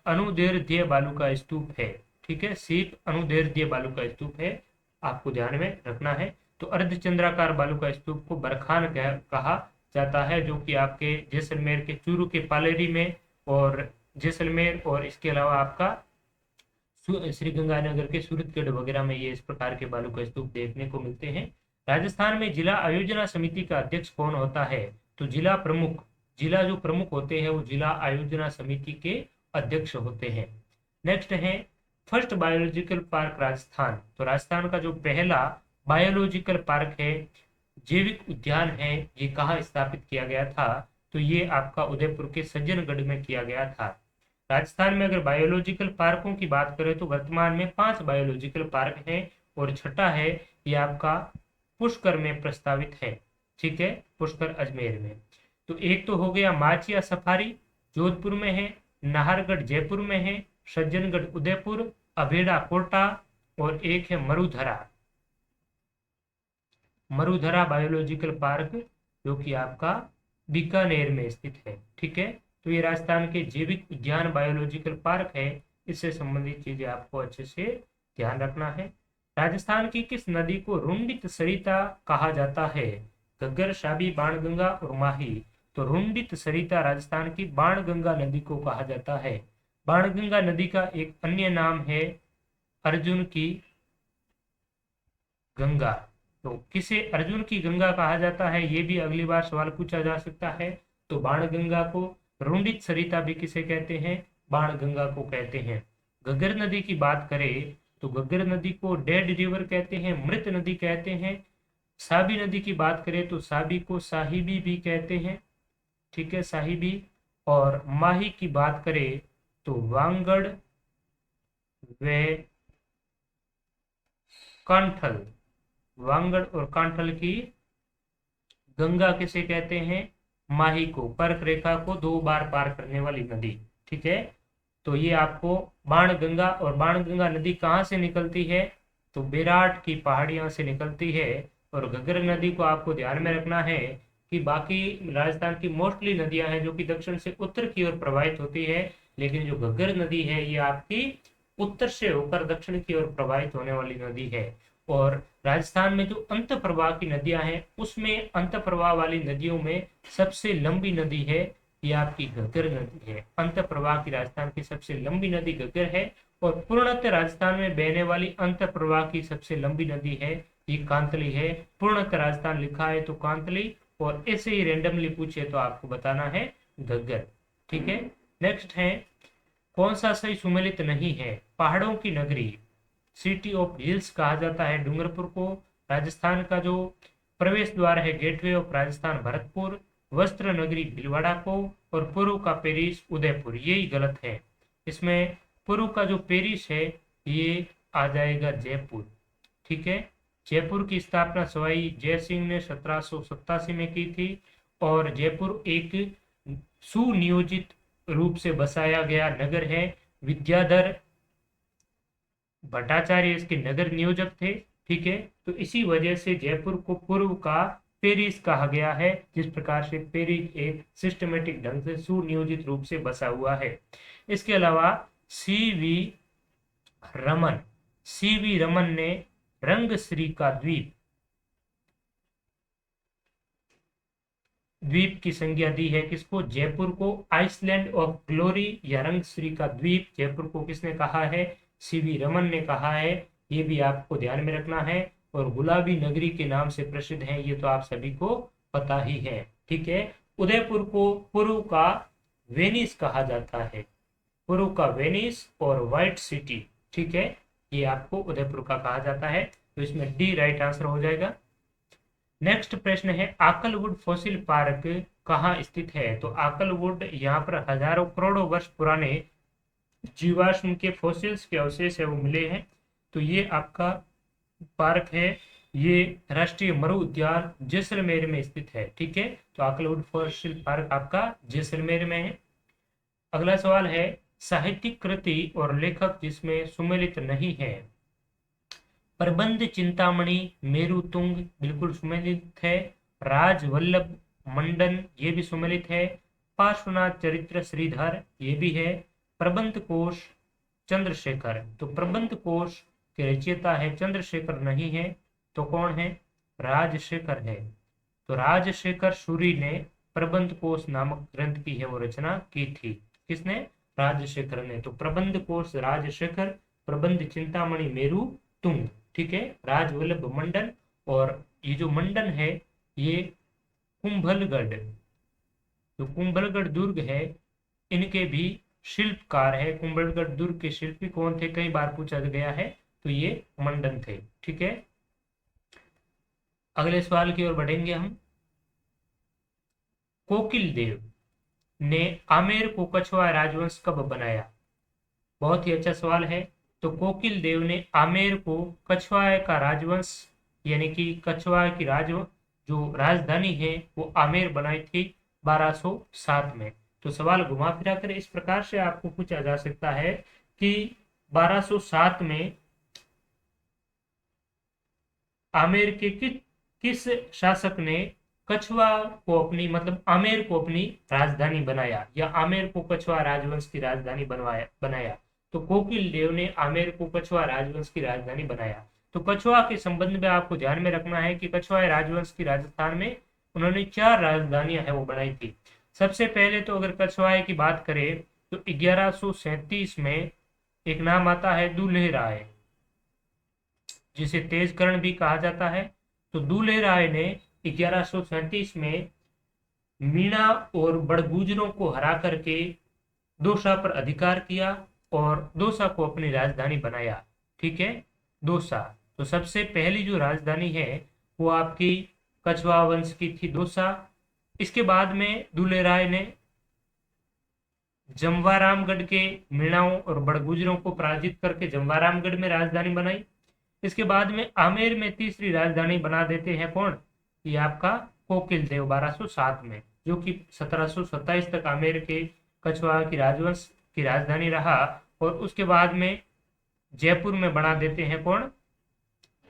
अनुदैर्ध्य बालू का स्तूप है, ठीक है। सीप अनुदैर्ध्य बालू का स्तूप है, आपको ध्यान में रखना है। तो अर्धचंद्राकार बालू का स्तूप को बरखान कहा जाता है, जो कि आपके जैसलमेर के चूरू के पालेरी में और जैसलमेर और इसके अलावा आपका श्री गंगानगर के सूरतगढ़ वगैरह में ये इस प्रकार के बालू का स्तूप देखने को मिलते हैं। राजस्थान में जिला आयोजना समिति का अध्यक्ष कौन होता है, तो जिला प्रमुख, जिला जो प्रमुख होते हैं वो जिला आयोजना समिति के अध्यक्ष होते हैं। नेक्स्ट है फर्स्ट बायोलॉजिकल पार्क राजस्थान। तो राजस्थान का जो पहला बायोलॉजिकल पार्क है, जैविक उद्यान है, ये कहाँ स्थापित किया गया था, तो ये आपका उदयपुर के सज्जनगढ़ में किया गया था। राजस्थान में अगर बायोलॉजिकल पार्कों की बात करें तो वर्तमान में 5 बायोलॉजिकल पार्क हैं, और छठा है ये आपका पुष्कर में प्रस्तावित है, ठीक है, पुष्कर अजमेर में। तो एक तो हो गया माचिया सफारी जोधपुर में है, नाहरगढ़ जयपुर में है, सज्जनगढ़ उदयपुर, अभेड़ा कोटा, और एक है मरुधरा, मरुधरा बायोलॉजिकल पार्क जो कि आपका बीकानेर में स्थित है, ठीक है। तो ये राजस्थान के जैविक उद्यान बायोलॉजिकल पार्क है, इससे संबंधित चीजें आपको अच्छे से ध्यान रखना है। राजस्थान की किस नदी को रुंडित सरिता कहा जाता है, घग्गर, शाबी, बाणगंगा और माही। तो रुंडित सरिता राजस्थान की बाणगंगा नदी को कहा जाता है। बाणगंगा नदी का एक अन्य नाम है अर्जुन की गंगा। तो किसे अर्जुन की गंगा कहा जाता है, ये भी अगली बार सवाल पूछा जा सकता है। तो बाणगंगा को रुंडित सरिता भी किसे कहते हैं, बाणगंगा को कहते हैं। घग्गर नदी की बात करें तो घग्गर नदी को डेड रिवर कहते हैं, मृत नदी कहते हैं। साबी नदी की बात करें तो साबी को साहिबी भी कहते हैं, ठीक है, साहिबी। और माही की बात करें तो वांगड़ व कांठल। वांगड़ और कांठल की गंगा किसे कहते हैं? माही को। कर्क रेखा को 2 बार पार करने वाली नदी। ठीक है, तो ये आपको बाणगंगा, और बाणगंगा नदी कहाँ से निकलती है? तो बेराट की पहाड़ियों से निकलती है। और घग्गर नदी को आपको ध्यान में रखना है कि बाकी राजस्थान की मोस्टली नदियां हैं जो कि दक्षिण से उत्तर की ओर प्रवाहित होती है, लेकिन जो घग्गर नदी है ये आपकी उत्तर से होकर दक्षिण की ओर प्रवाहित होने वाली नदी है। और राजस्थान में जो अंत प्रवाह की नदियां हैं उसमें अंत प्रवाह वाली नदियों में सबसे लंबी नदी है ये आपकी घग्गर नदी है। अंत प्रवाह की राजस्थान की सबसे लंबी नदी घग्गर है। और पूर्णतः राजस्थान में बहने वाली अंत प्रवाह की सबसे लंबी नदी है ये कांतली है। पूर्णतः राजस्थान लिखा है तो कांतली, और ऐसे ही रेंडमली पूछे तो आपको बताना है घग्गर। ठीक है, नेक्स्ट है कौन सा सही सुमेलित नहीं है? पहाड़ों की नगरी, सिटी ऑफ हिल्स कहा जाता है डूंगरपुर को। राजस्थान का जो प्रवेश द्वार है, गेटवे ऑफ राजस्थान, भरतपुर। वस्त्र नगरी भीलवाड़ा को। और पूर्व का पेरिस उदयपुर, यही गलत है। इसमें पूर्व का जो पेरिस है ये आ जाएगा जयपुर। ठीक है, जयपुर की स्थापना सवाई जय सिंह ने 1787 में की थी। और जयपुर एक सुनियोजित रूप से बसाया गया नगर है। विद्याधर भट्टाचार्य इसके नगर नियोजक थे। ठीक है, तो इसी वजह से जयपुर को पूर्व का पेरिस कहा गया है, जिस प्रकार से पेरिस एक सिस्टमेटिक ढंग से सुनियोजित रूप से बसा हुआ है। इसके अलावा रमन सीवी रमन ने रंगश्री का द्वीप की संज्ञा दी है किसको? जयपुर को। आइसलैंड ऑफ ग्लोरी या रंगश्री का द्वीप जयपुर को किसने कहा है? सीवी रमन ने कहा है। ये भी आपको ध्यान में रखना है। और गुलाबी नगरी के नाम से प्रसिद्ध है, ये तो आप सभी को पता ही है। ठीक है, उदयपुर को पूर्व का वेनिस कहा जाता है। पूर्व का वेनिस और व्हाइट सिटी। ठीक है, ये आपको उदयपुर का कहा जाता है, तो इसमें डी राइट आंसर हो जाएगा। नेक्स्ट प्रश्न है आकलवुड फॉसिल पार्क कहाँ स्थित है? तो आकलवुड यहाँ पर हजारों करोड़ों वर्ष पुराने जीवाश्म के फॉसिल्स के अवशेष है वो मिले हैं। तो ये आपका पार्क है, ये राष्ट्रीय मरु उद्यान जैसलमेर में स्थित है। ठीक है, तो आकलवुड फॉसिल पार्क आपका जैसलमेर में है। अगला सवाल है साहित्यिक कृति और लेखक जिसमें सुमेलित नहीं है। प्रबंध चिंतामणि मेरुतुंग बिल्कुल सुमेलित है। राजवल्लभ मंडन ये भी सुमेलित है। पार्श्वनाथ चरित्र श्रीधर ये भी है। प्रबंध कोश चंद्रशेखर, तो प्रबंध कोश के रचयिता है चंद्रशेखर नहीं है, तो कौन है? राजशेखर है। तो राजशेखर सूरी ने प्रबंध कोश नामक ग्रंथ की है वो रचना की थी। किसने? राजशेखर ने। तो प्रबंध कोश राजशेखर, प्रबंध चिंतामणि मेरु तुंग। ठीक है, राजवल्लभ मंडन। और ये जो मंडन है ये कुंभलगढ़, जो कुंभलगढ़ दुर्ग है इनके भी शिल्पकार है। कुंभलगढ़ दुर्ग के शिल्पी कौन थे, कई बार पूछा गया है, तो ये मंडन थे। ठीक है, अगले सवाल की ओर बढ़ेंगे हम। कोकिल देव ने आमेर को कछवाहा राजवंश कब बनाया? बहुत ही अच्छा सवाल है। तो कोकिल देव ने आमेर को कछवाहा का राजवंश यानी कि कछवाहा की जो राजधानी है वो आमेर बनाई थी 1207 में। तो सवाल घुमा फिरा कर इस प्रकार से आपको पूछा जा सकता है कि 1207 में आमेर के किस शासक ने कछवाहा को अपनी मतलब आमेर को अपनी राजधानी बनाया, या आमेर को कछवाहा राजवंश की राजधानी बनाया? तो कोकिल देव ने आमेर को कछवाहा राजवंश की राजधानी बनाया। तो कछवाहा के संबंध में आपको ध्यान में रखना है कि कछवाहा राजवंश की राजस्थान में उन्होंने 4 राजधानियां है वो बनाई थी। सबसे पहले तो अगर कछवाहा की बात करें तो 1137 में एक नाम आता है दूल्हे राय, जिसे तेजकर्ण भी कहा जाता है। तो दूल्हे राय ने 1137 में मीणा और बड़गुजरों को हरा करके दौसा पर अधिकार किया और दौसा को अपनी राजधानी बनाया। ठीक है, दौसा। तो सबसे पहली जो राजधानी है वो आपकी कछवाहा वंश की थी दौसा। इसके बाद में दुले राय ने जमवारामगढ़ के मीणाओं और बड़गुजरों को पराजित करके जमवारामगढ़ में राजधानी बनाई। इसके बाद में आमेर में तीसरी राजधानी बना देते हैं कौन, ये आपका कोकिल देव 1207 में, जो कि 1727 तक आमेर के कछवाहा की राजवंश की राजधानी रहा। और उसके बाद में जयपुर में बना देते हैं कौन,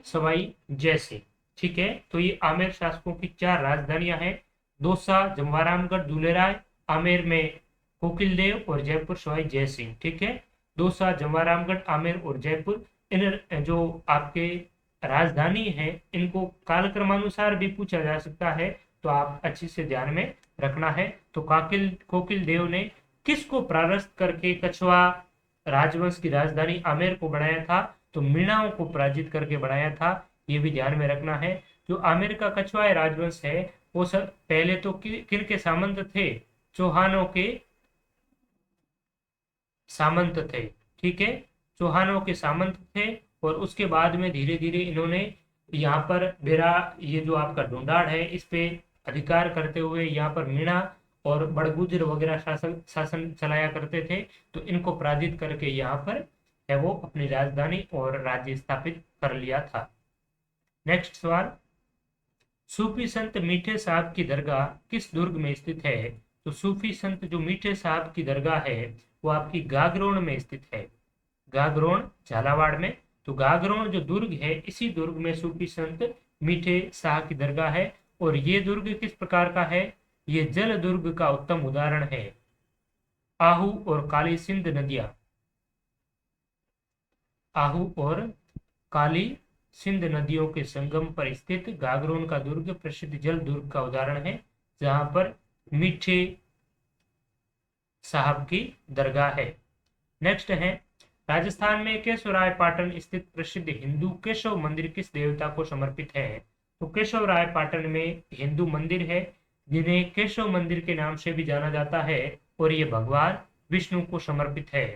सवाई जय सिंह। ठीक है, तो ये आमेर शासकों की 4 राजधानियां हैं, दौसा, जमवारामगढ़, दुलेराय, आमेर में कोकिल देव और जयपुर सवाई जय सिंह। ठीक है, दौसा, जमवारामगढ़, आमेर और जयपुर, इन जो आपके राजधानी है इनको कालक्रमानुसार भी पूछा जा सकता है, तो आप अच्छी से ध्यान में रखना है। तो कोकिल देव ने किसको परास्त करके कछवा राजवंश की राजधानी आमेर को बनाया था, तो मीणाओं को पराजित करके बनाया था, ये भी ध्यान में रखना है। जो आमेर का कछवाहा राजवंश है वो सब पहले तो किन के सामंत थे, चौहानों के सामंत थे। ठीक है, चौहानों के सामंत थे, और उसके बाद में धीरे धीरे इन्होंने यहाँ पर ये जो आपका ढूंढाड़ है इस पे अधिकार करते हुए यहाँ पर मीणा और बड़गुजर वगैरह शासन चलाया करते थे, तो इनको पराजित करके यहाँ पर है वो अपनी राजधानी और राज्य स्थापित कर लिया था। नेक्स्ट सवाल, सूफी संत मीठे साहब की दरगाह किस दुर्ग में स्थित है, तो सूफी संत जो मीठे साहब की दरगाह है वो आपकी गागरोन में स्थित है, गागरोन झालावाड़ में। तो गागरोन जो दुर्ग है इसी दुर्ग में सूफी संत मीठे शाह की दरगाह है। और ये दुर्ग किस प्रकार का है, ये जल दुर्ग का उत्तम उदाहरण है। आहू और काली सिंध नदियां, आहू और काली सिंध नदियों के संगम पर स्थित गागरोन का दुर्ग प्रसिद्ध जल दुर्ग का उदाहरण है, जहां पर मीठे साहब की दरगाह है। नेक्स्ट है, राजस्थान में केशवराय पाटन स्थित प्रसिद्ध हिंदू केशव मंदिर किस देवता को समर्पित है, तो केशवराय पाटन में हिंदू मंदिर है जिन्हें केशव मंदिर के नाम से भी जाना जाता है, और ये भगवान विष्णु को समर्पित है।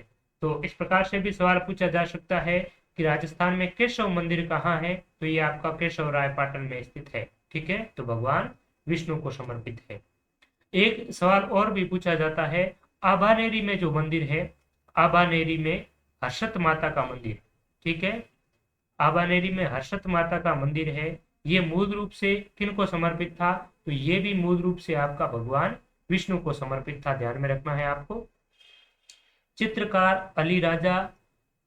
तो इस प्रकार से भी सवाल पूछा जा सकता है कि राजस्थान में केशव मंदिर कहाँ है, तो ये आपका केशवराय पाटन में स्थित है। ठीक है, तो भगवान विष्णु को समर्पित है। एक सवाल और भी पूछा जाता है, आभानेरी में जो मंदिर है, आभानेरी में हर्षत माता का मंदिर। ठीक है, आभानेरी में हर्षत माता का मंदिर है, ये मूल रूप से किन को समर्पित था, तो ये भी मूल रूप से आपका भगवान विष्णु को समर्पित था, ध्यान में रखना है आपको। चित्रकार अली राजा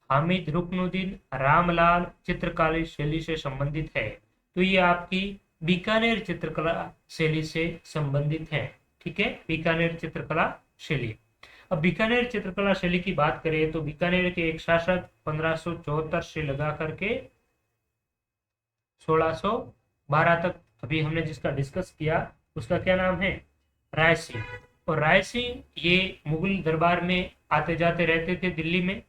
हामिद रुकनुद्दीन रामलाल चित्रकला शैली से संबंधित है, तो ये आपकी बीकानेर चित्रकला शैली से संबंधित है। ठीक है, बीकानेर चित्रकला शैली। अब बीकानेर चित्रकला शैली की बात करें तो बीकानेर के एक शासक 1574 से लगा करके 1612 तक, अभी हमने जिसका डिस्कस किया उसका क्या नाम है, राय सिंह। और राय सिंह ये मुगल दरबार में आते जाते रहते थे दिल्ली में,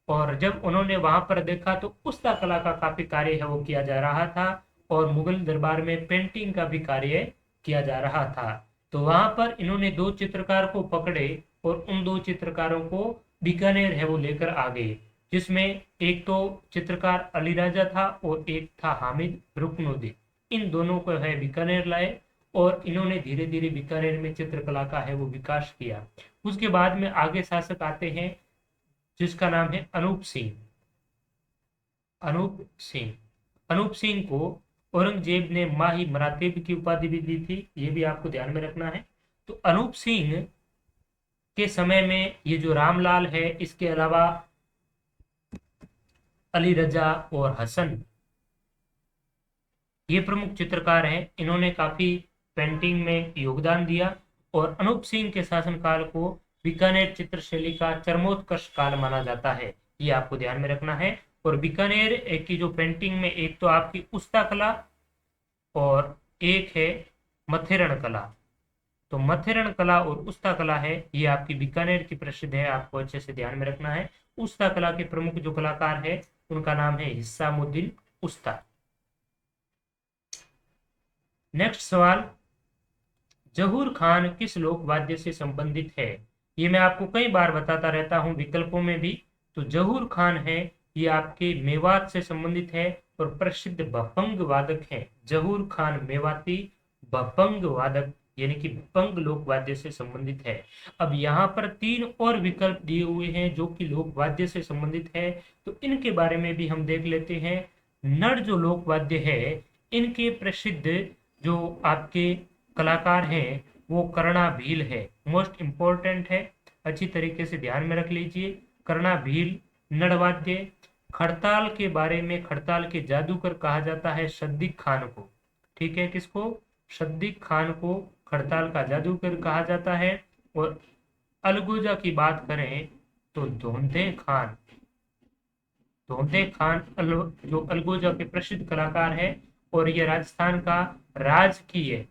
और जब उन्होंने वहां पर देखा तो पुस्तक कला का काफी कार्य है वो किया जा रहा था, और मुगल दरबार में पेंटिंग का भी कार्य किया जा रहा था। तो वहां पर इन्होंने 2 चित्रकार को पकड़े और उन 2 चित्रकारों को बीकानेर है वो लेकर आ गए, जिसमें एक तो चित्रकार अली राजा था और एक था हामिद रुकनुद्दीन। इन दोनों को है बीकानेर लाए, और इन्होंने धीरे धीरे बीकानेर में चित्रकला का है वो विकास किया। उसके बाद में आगे शासक आते हैं जिसका नाम है अनूप सिंह। अनूप सिंह, अनूप सिंह को औरंगजेब ने माही मरातेब की उपाधि भी दी थी, ये भी आपको ध्यान में रखना है। तो अनूप सिंह के समय में ये जो रामलाल है, इसके अलावा अली रजा और हसन, ये प्रमुख चित्रकार हैं, इन्होंने काफी पेंटिंग में योगदान दिया। और अनूप सिंह के शासनकाल को बीकानेर चित्रशैली का चरमोत्कर्ष काल माना जाता है, ये आपको ध्यान में रखना है। और बीकानेर एक की जो पेंटिंग में एक तो आपकी उस्ता कला और एक है मथेरण कला, तो मथेरण कला और उस्ता कला है ये आपकी बीकानेर की प्रसिद्ध है, आपको अच्छे से ध्यान में रखना है। उस्ता कला के प्रमुख जो कलाकार है उनका नाम है हिस्सामुद्दीन उस्ता। नेक्स्ट सवाल, जहूर खान किस लोक वाद्य से संबंधित है, ये मैं आपको कई बार बताता रहता हूं विकल्पों में भी। तो जहूर खान है ये आपके मेवात से संबंधित है और प्रसिद्ध भपंग वादक है। जहूर खान मेवाती भपंग वादक यानी कि बंग लोक वाद्य से संबंधित है। अब यहाँ पर 3 और विकल्प दिए हुए हैं जो कि लोक वाद्य से संबंधित है, तो इनके बारे में भी हम देख लेते हैं। नड़ जो लोक वाद्य है, इनके प्रसिद्ध जो आपके कलाकार हैं वो कर्णा भील है, मोस्ट इम्पोर्टेंट है, अच्छी तरीके से ध्यान में रख लीजिए। कर्णा भील नड़वाद्य। खड़ताल के बारे में, खड़ताल के जादूगर कहा जाता है सद्दीक खान को। ठीक है, किसको? सद्दीक खान को खड़ताल का जादूगर कहा जाता है। और अलगोजा की बात करें तो धोंधे खान, धोंधे खान जो अलगोजा के प्रसिद्ध कलाकार है, और ये राजस्थान का राजकीय,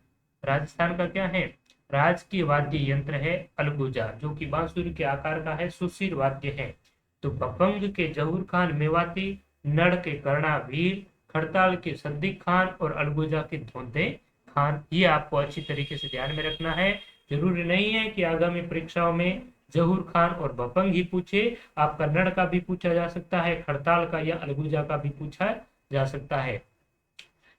राजस्थान का क्या है? राजकीय वाद्य यंत्र है अलगोजा, जो कि बांसुरी के आकार का है, सुशीर वाद्य है। तो बबंग के जहूर खान मेवाती, नड़ के कर्णा भील, खड़ताल के सद्दीक खान और अलगोजा के धोंधे खान, ये आपको अच्छी तरीके से ध्यान में रखना है। जरूरी नहीं है कि आगामी परीक्षाओं में जहूर खान और बबंग ही पूछे, आपका नड़ का भी पूछा जा सकता है, खड़ताल का या अलगुजा का भी पूछा जा सकता है।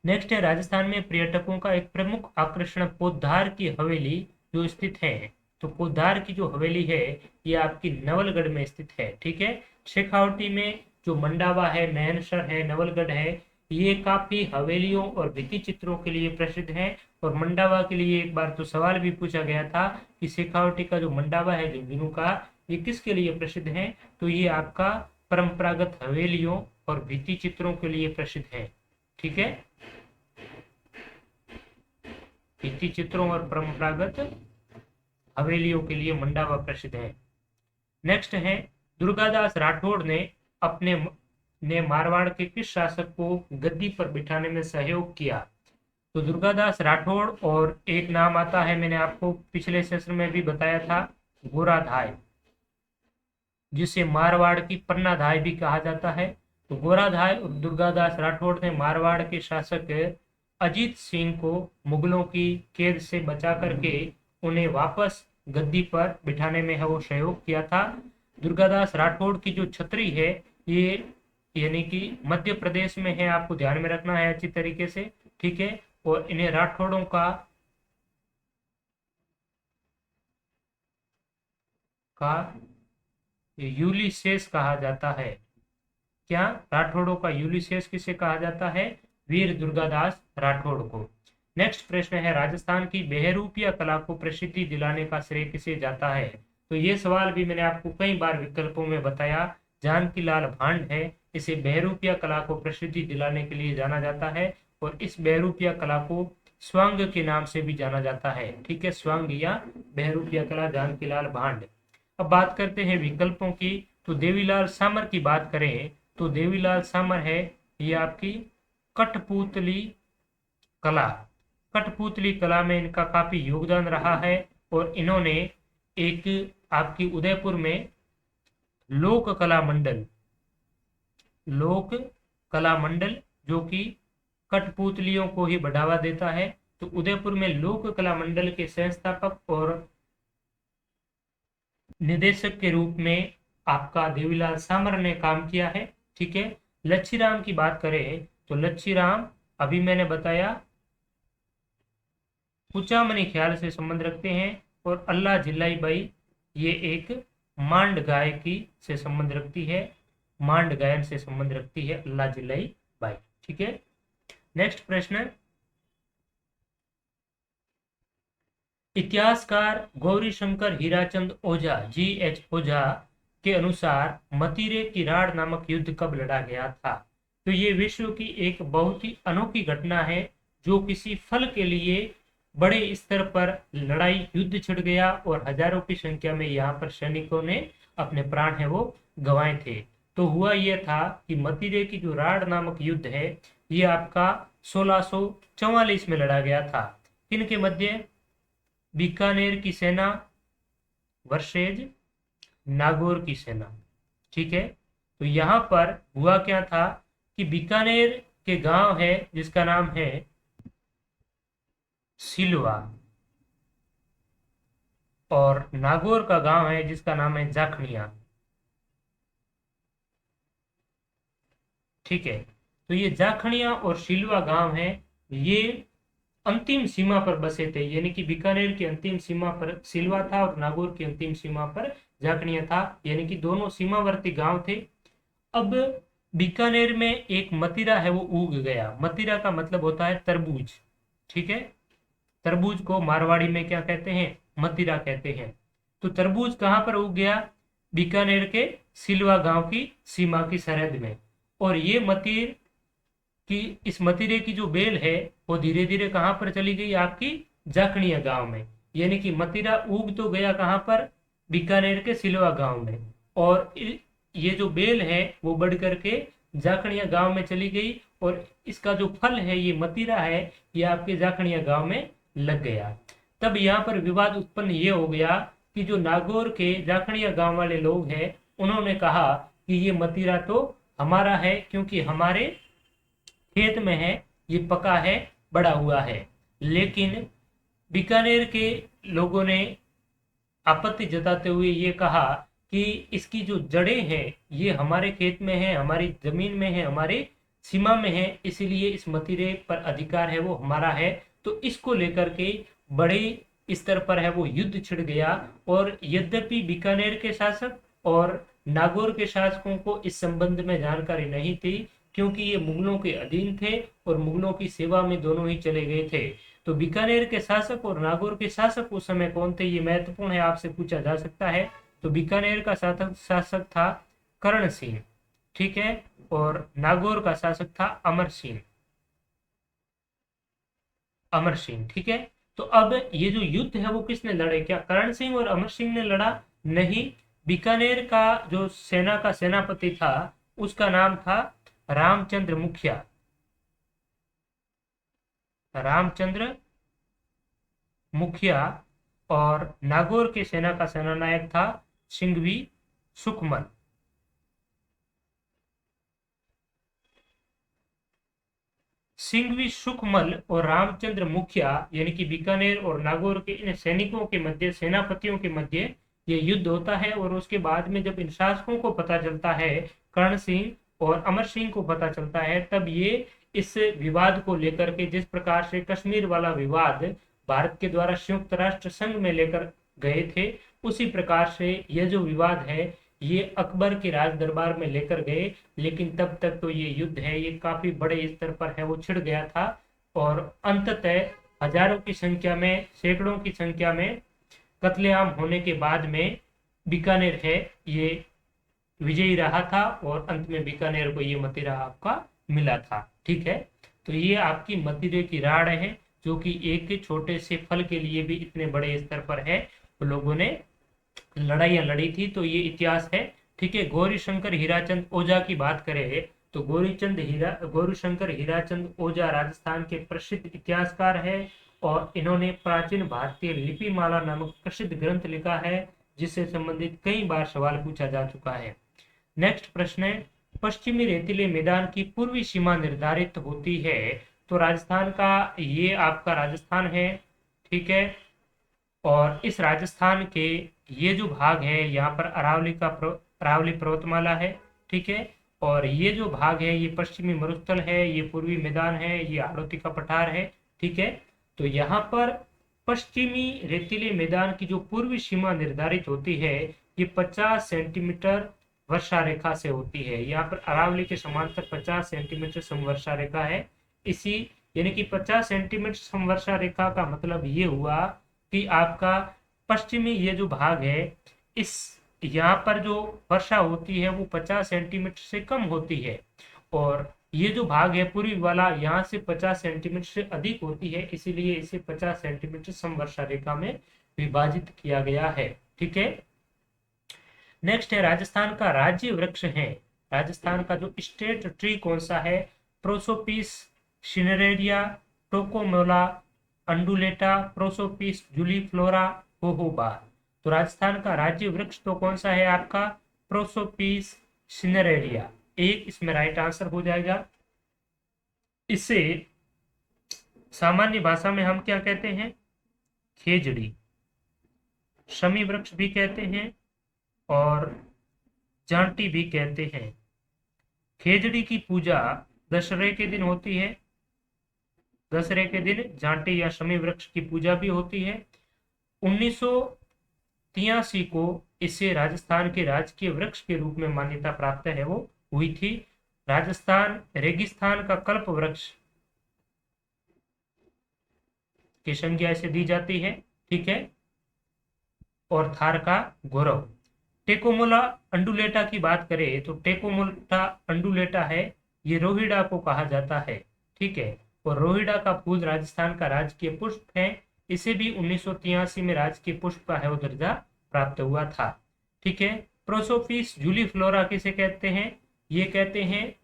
नेक्स्ट है, राजस्थान में पर्यटकों का एक प्रमुख आकर्षण पोद्दार की हवेली जो स्थित है। तो पोद्दार की जो हवेली है ये आपकी नवलगढ़ में स्थित है। ठीक है, शेखावटी में जो मंडावा है, नयनसर है, नवलगढ़ है, ये काफी हवेलियों और भित्ति चित्रों के लिए प्रसिद्ध है। और मंडावा के लिए एक बार तो सवाल भी पूछा गया था कि शेखावटी का जो मंडावा है झुंझुनू का, ये किसके लिए प्रसिद्ध है? तो ये आपका परंपरागत हवेलियों और भित्ति चित्रों के लिए प्रसिद्ध है। ठीक है, भित्ति चित्रों और परंपरागत हवेलियों के लिए मंडावा प्रसिद्ध है। नेक्स्ट है, दुर्गादास राठौड़ ने अपने मारवाड़ के किस शासक को गद्दी पर बिठाने में सहयोग किया? तो दुर्गादास राठौड़, और एक नाम आता है, मैंने आपको पिछले सेशन में भी बताया था, गोराधाय, जिसे मारवाड़ की पन्नाधाय भी कहा जाता है। तो गोराधाय और दुर्गादास राठौड़ ने मारवाड़ के शासक अजीत सिंह को मुगलों की कैद से बचा करके उन्हें वापस गद्दी पर बिठाने में है वो सहयोग किया था। दुर्गादास राठौड़ की जो छतरी है ये यानी कि मध्य प्रदेश में है, आपको ध्यान में रखना है अच्छी तरीके से। ठीक है, और इन्हें राठौड़ों का यूलिसेस कहा जाता है। क्या? राठौड़ों का यूलिसेस किसे कहा जाता है? वीर दुर्गादास राठौड़ को। नेक्स्ट प्रश्न है, राजस्थान की बहरूपिया कला को प्रसिद्धि दिलाने का श्रेय किसे जाता है? तो ये सवाल भी मैंने आपको कई बार विकल्पों में बताया। जानकीलाल भांड है, इसे बहरूपिया कला को प्रसिद्धि दिलाने के लिए जाना जाता है, और इस बहरूपिया कला को स्वांग के नाम से भी जाना जाता है। ठीक है, स्वांग या बहरूपिया कला, जानकीलाल भांड। अब बात करते हैं विकल्पों की। तो देवीलाल सामर की बात करें तो देवीलाल सामर है ये आपकी कठपुतली कला, कठपुतली कला में इनका काफी योगदान रहा है। और इन्होंने एक आपकी उदयपुर में लोक कला मंडल, लोक कला मंडल जो कि कठपुतलियों को ही बढ़ावा देता है, तो उदयपुर में लोक कला मंडल के संस्थापक और निदेशक के रूप में आपका देवीलाल सामर ने काम किया है। ठीक है, लच्छीराम की बात करें तो लच्छीराम अभी मैंने बताया कुचामनी ख्याल से संबंध रखते हैं, और अल्लाह जिल्लाई बाई ये एक मांड गायकी से संबंध रखती है, मांड गायन से संबंध रखती है अल्लाह जिल्लाई बाई। ठीक है, नेक्स्ट प्रश्न, इतिहासकार गौरीशंकर हीराचंद ओझा GH ओझा के अनुसार मतीरे की राड़ नामक युद्ध कब लड़ा गया था? तो ये विश्व की एक बहुत ही अनोखी घटना है जो किसी फल के लिए बड़े स्तर पर लड़ाई युद्ध छिड़ गया, और हजारों की संख्या में यहाँ पर सैनिकों ने अपने प्राण है वो गंवाए थे। तो हुआ यह था कि मतीरे की जो राड़ नामक युद्ध है ये आपका 1644 में लड़ा गया था। किनके मध्य? बीकानेर की सेना वर्सेज नागौर की सेना। ठीक है, तो यहां पर हुआ क्या था कि बीकानेर के गांव है जिसका नाम है सिलवा, और नागौर का गांव है जिसका नाम है जाखनिया। ठीक है, तो ये जाखनिया और सिलवा गांव है, ये अंतिम सीमा पर बसे थे, यानी कि बीकानेर की अंतिम सीमा पर सिलवा था और नागौर की अंतिम सीमा पर जाखणिया था, यानी कि दोनों सीमावर्ती गांव थे। अब बीकानेर में एक मदिरा है वो उग गया। मदिरा का मतलब होता है तरबूज, ठीक है। तरबूज को मारवाड़ी में क्या कहते हैं? मदिरा कहते हैं। तो तरबूज कहाँ पर उग गया? बीकानेर के सिलवा गांव की सीमा की सरहद में। और ये मतीर की, इस मतीरे की जो बेल है वो धीरे धीरे कहाँ पर चली गई? आपकी जाखणिया गांव में। यानी कि मतीरा उग तो गया कहाँ पर? बीकानेर के सिलवा गांव में। और ये जो बेल है वो बढ़ करके जाखणिया गांव में चली गई, और इसका जो फल है ये मतीरा है, ये आपके जाखणिया गांव में लग गया। तब यहाँ पर विवाद उत्पन्न ये हो गया कि जो नागौर के जाखणिया गांव वाले लोग हैं उन्होंने कहा कि ये मतीरा तो हमारा है, क्योंकि हमारे खेत में है, ये पका है, बड़ा हुआ है। लेकिन बीकानेर के लोगों ने आपत्ति जताते हुए ये कहा कि इसकी जो जड़ें हैं ये हमारे खेत में है, हमारी जमीन में है, हमारी सीमा में है, इसीलिए इस मतीरे पर अधिकार है वो हमारा है। तो इसको लेकर के बड़े स्तर पर है वो युद्ध छिड़ गया। और यद्यपि बीकानेर के शासक और नागौर के शासकों को इस संबंध में जानकारी नहीं थी, क्योंकि ये मुगलों के अधीन थे और मुगलों की सेवा में दोनों ही चले गए थे। तो बीकानेर के शासक और नागौर के शासक उस समय कौन थे, ये महत्वपूर्ण है, आपसे पूछा जा सकता है। तो बीकानेर का शासक शासक था करण सिंह, ठीक है। और नागौर का शासक था अमर सिंह, अमर सिंह, ठीक है। तो अब ये जो युद्ध है वो किसने लड़े? क्या करण सिंह और अमर सिंह ने लड़ा? नहीं। बीकानेर का जो सेना का सेनापति था उसका नाम था रामचंद्र मुखिया। रामचंद्र मुखिया। और नागौर की सेना का सेनानायक था सिंघवी सुकमल। सिंघवी सुकमल और रामचंद्र मुखिया, यानी कि बीकानेर और नागौर के इन सैनिकों के मध्य, सेनापतियों के मध्य ये युद्ध होता है। और उसके बाद में जब इन शासकों को पता चलता है, कर्ण सिंह और अमर सिंह को पता चलता है, तब ये इस विवाद को लेकर के, जिस प्रकार से कश्मीर वाला विवाद भारत के द्वारा संयुक्त राष्ट्र संघ में लेकर गए थे, उसी प्रकार से यह जो विवाद है ये अकबर के राज दरबार में लेकर गए। लेकिन तब तक तो ये युद्ध है ये काफी बड़े स्तर पर है वो छिड़ गया था। और अंततः हजारों की संख्या में, सैकड़ों की संख्या में कत्लेआम होने के बाद में बीकानेर है ये विजयी रहा था, और अंत में बीकानेर को ये मदिरा आपका मिला था, ठीक है। तो ये आपकी मदिरे की राड़ है, जो कि एक छोटे से फल के लिए भी इतने बड़े स्तर पर है, तो लोगों ने लड़ाइयाँ लड़ी थी। तो ये इतिहास है, ठीक है। गौरी शंकर हीराचंद ओझा की बात करें तो गौरी शंकर हीराचंद ओझा राजस्थान के प्रसिद्ध इतिहासकार है, और इन्होंने प्राचीन भारतीय लिपि माला नामक प्रसिद्ध ग्रंथ लिखा है, जिससे संबंधित कई बार सवाल पूछा जा चुका है। नेक्स्ट प्रश्न है, पश्चिमी रेतीले मैदान की पूर्वी सीमा निर्धारित होती है। तो राजस्थान का, ये आपका राजस्थान है, ठीक है। और इस राजस्थान के ये जो भाग है यहाँ पर अरावली पर्वतमाला है, ठीक है। और ये जो भाग है ये पश्चिमी मरुस्थल है, ये पूर्वी मैदान है, ये हाड़ौती का पठार है, ठीक है। तो यहाँ पर पश्चिमी रेतीले मैदान की जो पूर्वी सीमा निर्धारित होती है ये 50 सेंटीमीटर वर्षा रेखा से होती है। यहाँ पर अरावली के समांतर 50 सेंटीमीटर समवर्षा रेखा है। इसी, यानी कि 50 सेंटीमीटर समवर्षा रेखा का मतलब ये हुआ कि आपका पश्चिमी ये जो भाग है, इस यहाँ पर जो वर्षा होती है वो 50 सेंटीमीटर से कम होती है, और ये जो भाग है पूर्वी वाला यहाँ से 50 सेंटीमीटर से अधिक होती है, इसीलिए इसे 50 सेंटीमीटर समवर्षा रेखा में विभाजित किया गया है, ठीक है। नेक्स्ट है, राजस्थान का राज्य वृक्ष है। राजस्थान का जो स्टेट ट्री कौन सा है? Prosopis cineraria, Tecomella undulata, Prosopis juliflora, jojoba. तो राजस्थान का राज्य वृक्ष तो कौन सा है आपका? प्रोसोपिस सिनेरेरिया, एक इसमें राइट आंसर हो जाएगा। इसे सामान्य भाषा में हम क्या कहते हैं? खेजड़ी, शमी वृक्ष भी कहते हैं और जांटी भी कहते हैं। खेजड़ी की पूजा दशहरे के दिन होती है, दशहरे के दिन जांटी या शमी वृक्ष की पूजा भी होती है। 1983 को इसे राजस्थान के राजकीय वृक्ष के रूप में मान्यता प्राप्त है वो हुई थी। राजस्थान रेगिस्तान का कल्प वृक्ष की संज्ञा इसे दी जाती है, ठीक है। और थार का गौरव। टेकोमोला अंडुलेटा की बात करें तो टेकोमोला अंडुलेटा है, ये रोहिड़ा को कहा जाता है, ठीक है। और रोहिड़ा का फूल राजस्थान का राजकीय पुष्प है। इसे भी 1983 में राजकीय पुष्प का है वो दर्जा प्राप्त हुआ था, ठीक है। प्रोसोफिस जूलीफ्लोरा किसे कहते हैं? ये कहते हैं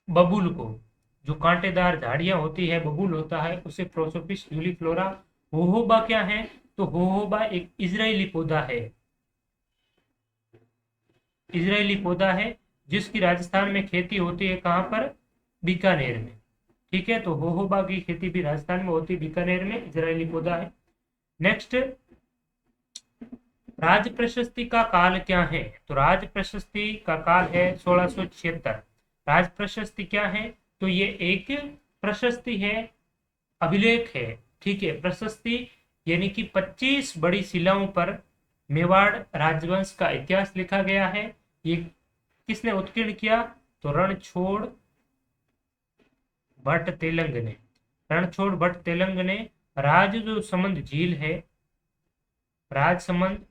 बबूल को। जो कांटेदार झाड़ियां होती है, बबूल होता है, उसे प्रोसोफिस जूलीफ्लोरा। होहोबा क्या है? तो होहोबा एक इजरायली पौधा है, इजरायली पौधा है जिसकी राजस्थान में खेती होती है। कहां पर? बीकानेर में, ठीक है। तो होहोबा की खेती भी राजस्थान में होती है, बीकानेर में, इजरायली पौधा है। नेक्स्ट, राज प्रशस्ति का काल क्या है? तो राज प्रशस्ति का काल है 1676। राज प्रशस्ति क्या है? तो ये एक प्रशस्ति है, अभिलेख है, ठीक है। प्रशस्ति यानी कि 25 बड़ी शिलाओं पर मेवाड़ राजवंश का इतिहास लिखा गया है। ये किसने उत्कीर्ण किया? तो रणछोड़ भट्ट तेलंग ने। रणछोड़ भट्ट तेलंग ने राज जो समंद झील है, राजसमंद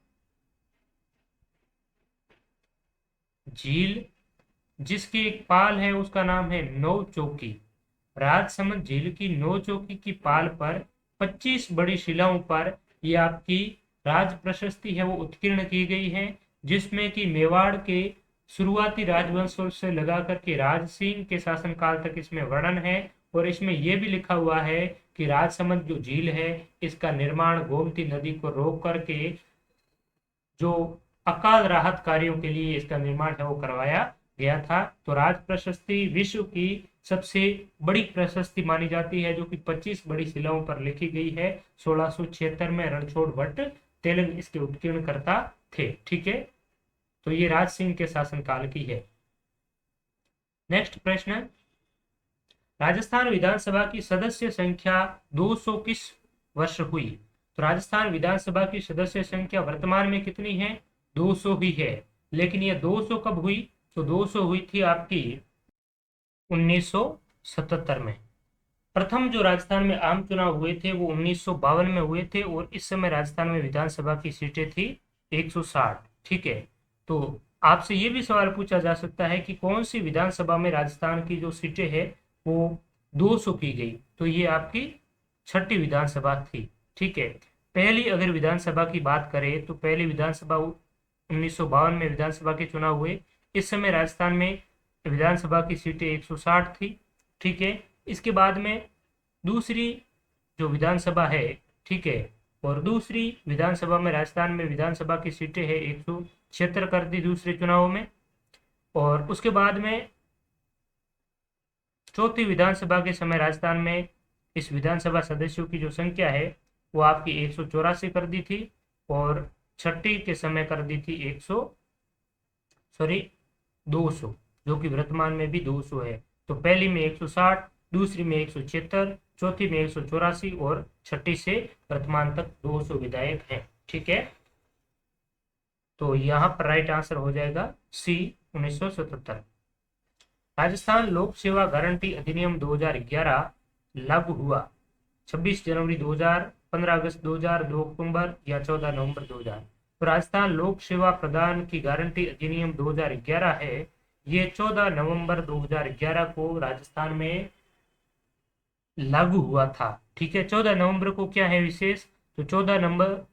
झील, जिसकी एक पाल है उसका नाम है नौ चौकी। राजसमंद झील की नौ चौकी की पाल पर 25 बड़ी शिलाओं पर ये आपकी राज प्रशस्ति है वो उत्कीर्ण की गई है, जिसमें कि मेवाड़ के शुरुआती राजवंशों से लगा करके राज सिंह के शासनकाल तक इसमें वर्णन है। और इसमें यह भी लिखा हुआ है कि राजसमंद जो झील है इसका निर्माण गोमती नदी को रोक करके जो अकाल राहत कार्यों के लिए इसका निर्माण है वो करवाया गया था। तो राज प्रशस्ति विश्व की सबसे बड़ी प्रशस्ति मानी जाती है, जो कि 25 बड़ी शिलाओं पर लिखी गई है। 1676 में रणछोड़ भट्ट तेलंग इसके उत्कीर्णकर्ता थे, ठीक है। तो ये राज सिंह के शासनकाल की है। नेक्स्ट प्रश्न, राजस्थान विधानसभा की सदस्य संख्या 200 किस वर्ष हुई? तो राजस्थान विधानसभा की सदस्य संख्या वर्तमान में कितनी है? 200 ही है। लेकिन ये 200 कब हुई? तो 200 हुई थी आपकी 1977 में। प्रथम जो राजस्थान में आम चुनाव हुए थे वो 1952 में हुए थे, और इस समय राजस्थान में विधानसभा की सीटें थी 160, ठीक है। तो आपसे ये भी सवाल पूछा जा सकता है कि कौन सी विधानसभा में राजस्थान की जो सीटें हैं वो 200 की गई? तो ये आपकी छठी विधानसभा थी, ठीक है। पहली अगर विधानसभा की बात करें तो पहली विधानसभा 1952 में विधानसभा के चुनाव हुए। इस समय राजस्थान में विधानसभा की सीटें 160 थी, ठीक है। इसके बाद में दूसरी जो विधानसभा है, ठीक है, और दूसरी विधानसभा में राजस्थान में विधानसभा की सीटें है 176 कर दी दूसरे चुनाव में। और उसके बाद में चौथी विधानसभा के समय राजस्थान में इस विधानसभा सदस्यों की जो संख्या है वो आपकी 184 कर दी थी, और छठी के समय कर दी थी 200, जो कि वर्तमान में भी 200 है। तो पहली में 160, दूसरी में 176, चौथी में 184 और छठी से वर्तमान तक 200 विधायक हैं, ठीक है। तो यहाँ पर राइट आंसर हो जाएगा सी 1977। राजस्थान लोक सेवा गारंटी अधिनियम 2011 लागू हुआ 26 जनवरी 2000, 15 अगस्त 2000, 2 अक्टूबर या 14 नवंबर 2000। तो राजस्थान लोक सेवा प्रदान की गारंटी अधिनियम 2011 है, ये 14 नवंबर 2011 को राजस्थान में लागू हुआ था, ठीक है। 14 नवंबर को क्या है विशेष? तो 14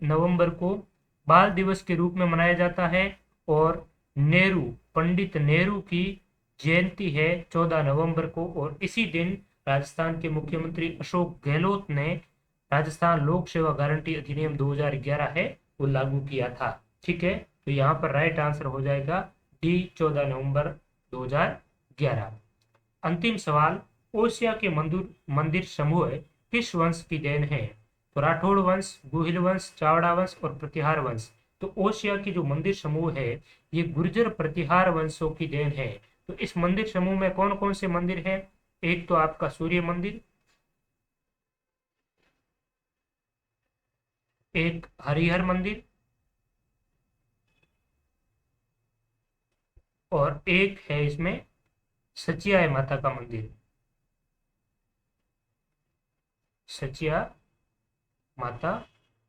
नवंबर को बाल दिवस के रूप में मनाया जाता है, और नेहरू, पंडित नेहरू की जयंती है 14 नवंबर को। और इसी दिन राजस्थान के मुख्यमंत्री अशोक गहलोत ने राजस्थान लोक सेवा गारंटी अधिनियम 2011 है वो लागू किया था, ठीक है। तो यहाँ पर राइट आंसर हो जाएगा डी 14 नवंबर 2011। अंतिम सवाल, ओसिया के मंदिर समूह किस वंश की देन है? तो राठौड़ वंश, गुहिल वंश, चावड़ा वंश और प्रतिहार वंश। तो ओसिया की जो मंदिर समूह है ये गुर्जर प्रतिहार वंशों की देन है। तो इस मंदिर समूह में कौन कौन से मंदिर हैं? एक तो आपका सूर्य मंदिर, एक हरिहर मंदिर, और एक है इसमें सचिया माता का मंदिर। सचिया माता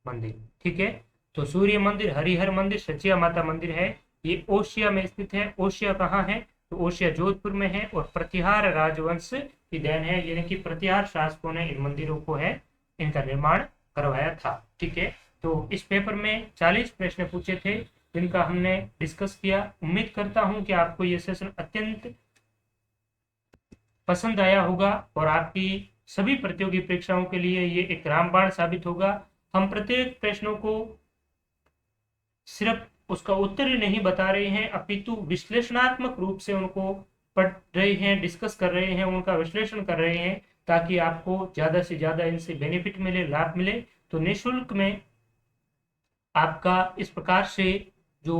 मंदिर, ठीक है। तो सूर्य मंदिर, हरिहर मंदिर, सचिया माता मंदिर है, ये ओशिया में स्थित है। ओशिया कहाँ है? तो ओशिया जोधपुर में है, और प्रतिहार राजवंश की देन है, यानी कि प्रतिहार शासकों ने इन मंदिरों को है इनका निर्माण करवाया था, ठीक है। तो इस पेपर में 40 प्रश्न पूछे थे जिनका हमने डिस्कस किया। उम्मीद करता हूं कि आपको ये सेशन अत्यंत पसंद आया होगा और आपकी सभी प्रतियोगी परीक्षाओं के लिए ये एक रामबाण साबित होगा। हम प्रत्येक प्रश्नों को सिर्फ उसका उत्तर ही नहीं बता रहे हैं, अपितु विश्लेषणात्मक रूप से उनको पढ़ रहे हैं, डिस्कस कर रहे हैं, उनका विश्लेषण कर रहे हैं, ताकि आपको ज्यादा से ज्यादा इनसे बेनिफिट मिले, लाभ मिले। तो निःशुल्क में आपका इस प्रकार से जो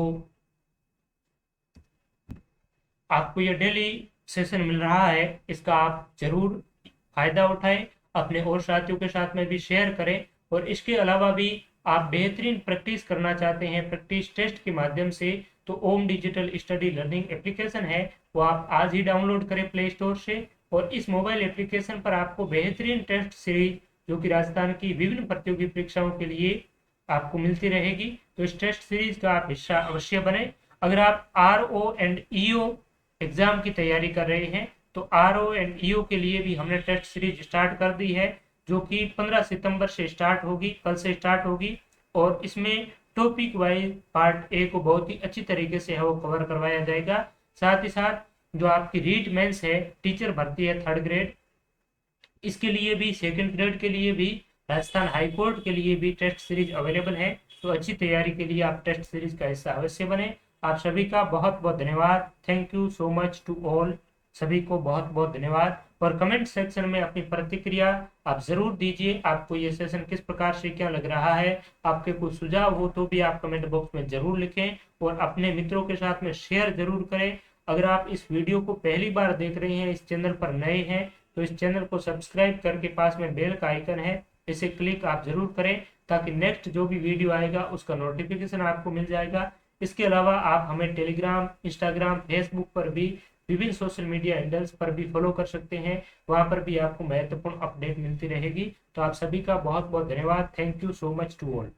आपको ये डेली सेशन मिल रहा है, इसका आप जरूर फायदा उठाएं, अपने और साथियों के साथ में भी शेयर करें। और इसके अलावा भी आप बेहतरीन प्रैक्टिस करना चाहते हैं प्रैक्टिस टेस्ट के माध्यम से, तो ओम डिजिटल स्टडी लर्निंग एप्लीकेशन है, वो आप आज ही डाउनलोड करें प्ले स्टोर से। और इस मोबाइल एप्लीकेशन पर आपको बेहतरीन टेस्ट सीरीज जो कि राजस्थान की विभिन्न प्रतियोगी परीक्षाओं के लिए आपको मिलती रहेगी, तो इस टेस्ट सीरीज का आप हिस्सा अवश्य बने। अगर आप RO एंड EO एग्जाम की तैयारी कर रहे हैं, तो RO एंड EO के लिए भी हमने टेस्ट सीरीज स्टार्ट कर दी है, जो कि 15 सितंबर से स्टार्ट होगी, कल से स्टार्ट होगी। और इसमें टॉपिक वाइज पार्ट ए को बहुत ही अच्छी तरीके से है वो कवर करवाया जाएगा। साथ ही साथ जो आपकी रीट मेंस है, टीचर भर्ती है 3rd ग्रेड, इसके लिए भी 2nd ग्रेड के लिए भी, राजस्थान हाई कोर्ट के लिए भी टेस्ट सीरीज अवेलेबल है। तो अच्छी तैयारी के लिए आप टेस्ट सीरीज का हिस्सा अवश्य बने। आप सभी का बहुत बहुत धन्यवाद। Thank you so much to all. सभी को बहुत बहुत धन्यवाद। और कमेंट सेक्शन में अपनी प्रतिक्रिया आप जरूर दीजिए, आपको ये सेशन किस प्रकार से क्या लग रहा है। आपके कुछ सुझाव हो तो भी आप कमेंट बॉक्स में जरूर लिखें, और अपने मित्रों के साथ में शेयर जरूर करें। अगर आप इस वीडियो को पहली बार देख रहे हैं, इस चैनल पर नए हैं, तो इस चैनल को सब्सक्राइब करके पास में बेल का आइकन है, इसे क्लिक आप जरूर करें, ताकि नेक्स्ट जो भी वीडियो आएगा उसका नोटिफिकेशन आपको मिल जाएगा। इसके अलावा आप हमें टेलीग्राम, इंस्टाग्राम, फेसबुक पर भी, विभिन्न सोशल मीडिया हैंडल्स पर भी फॉलो कर सकते हैं, वहां पर भी आपको महत्वपूर्ण अपडेट मिलती रहेगी। तो आप सभी का बहुत बहुत धन्यवाद। Thank you so much to all.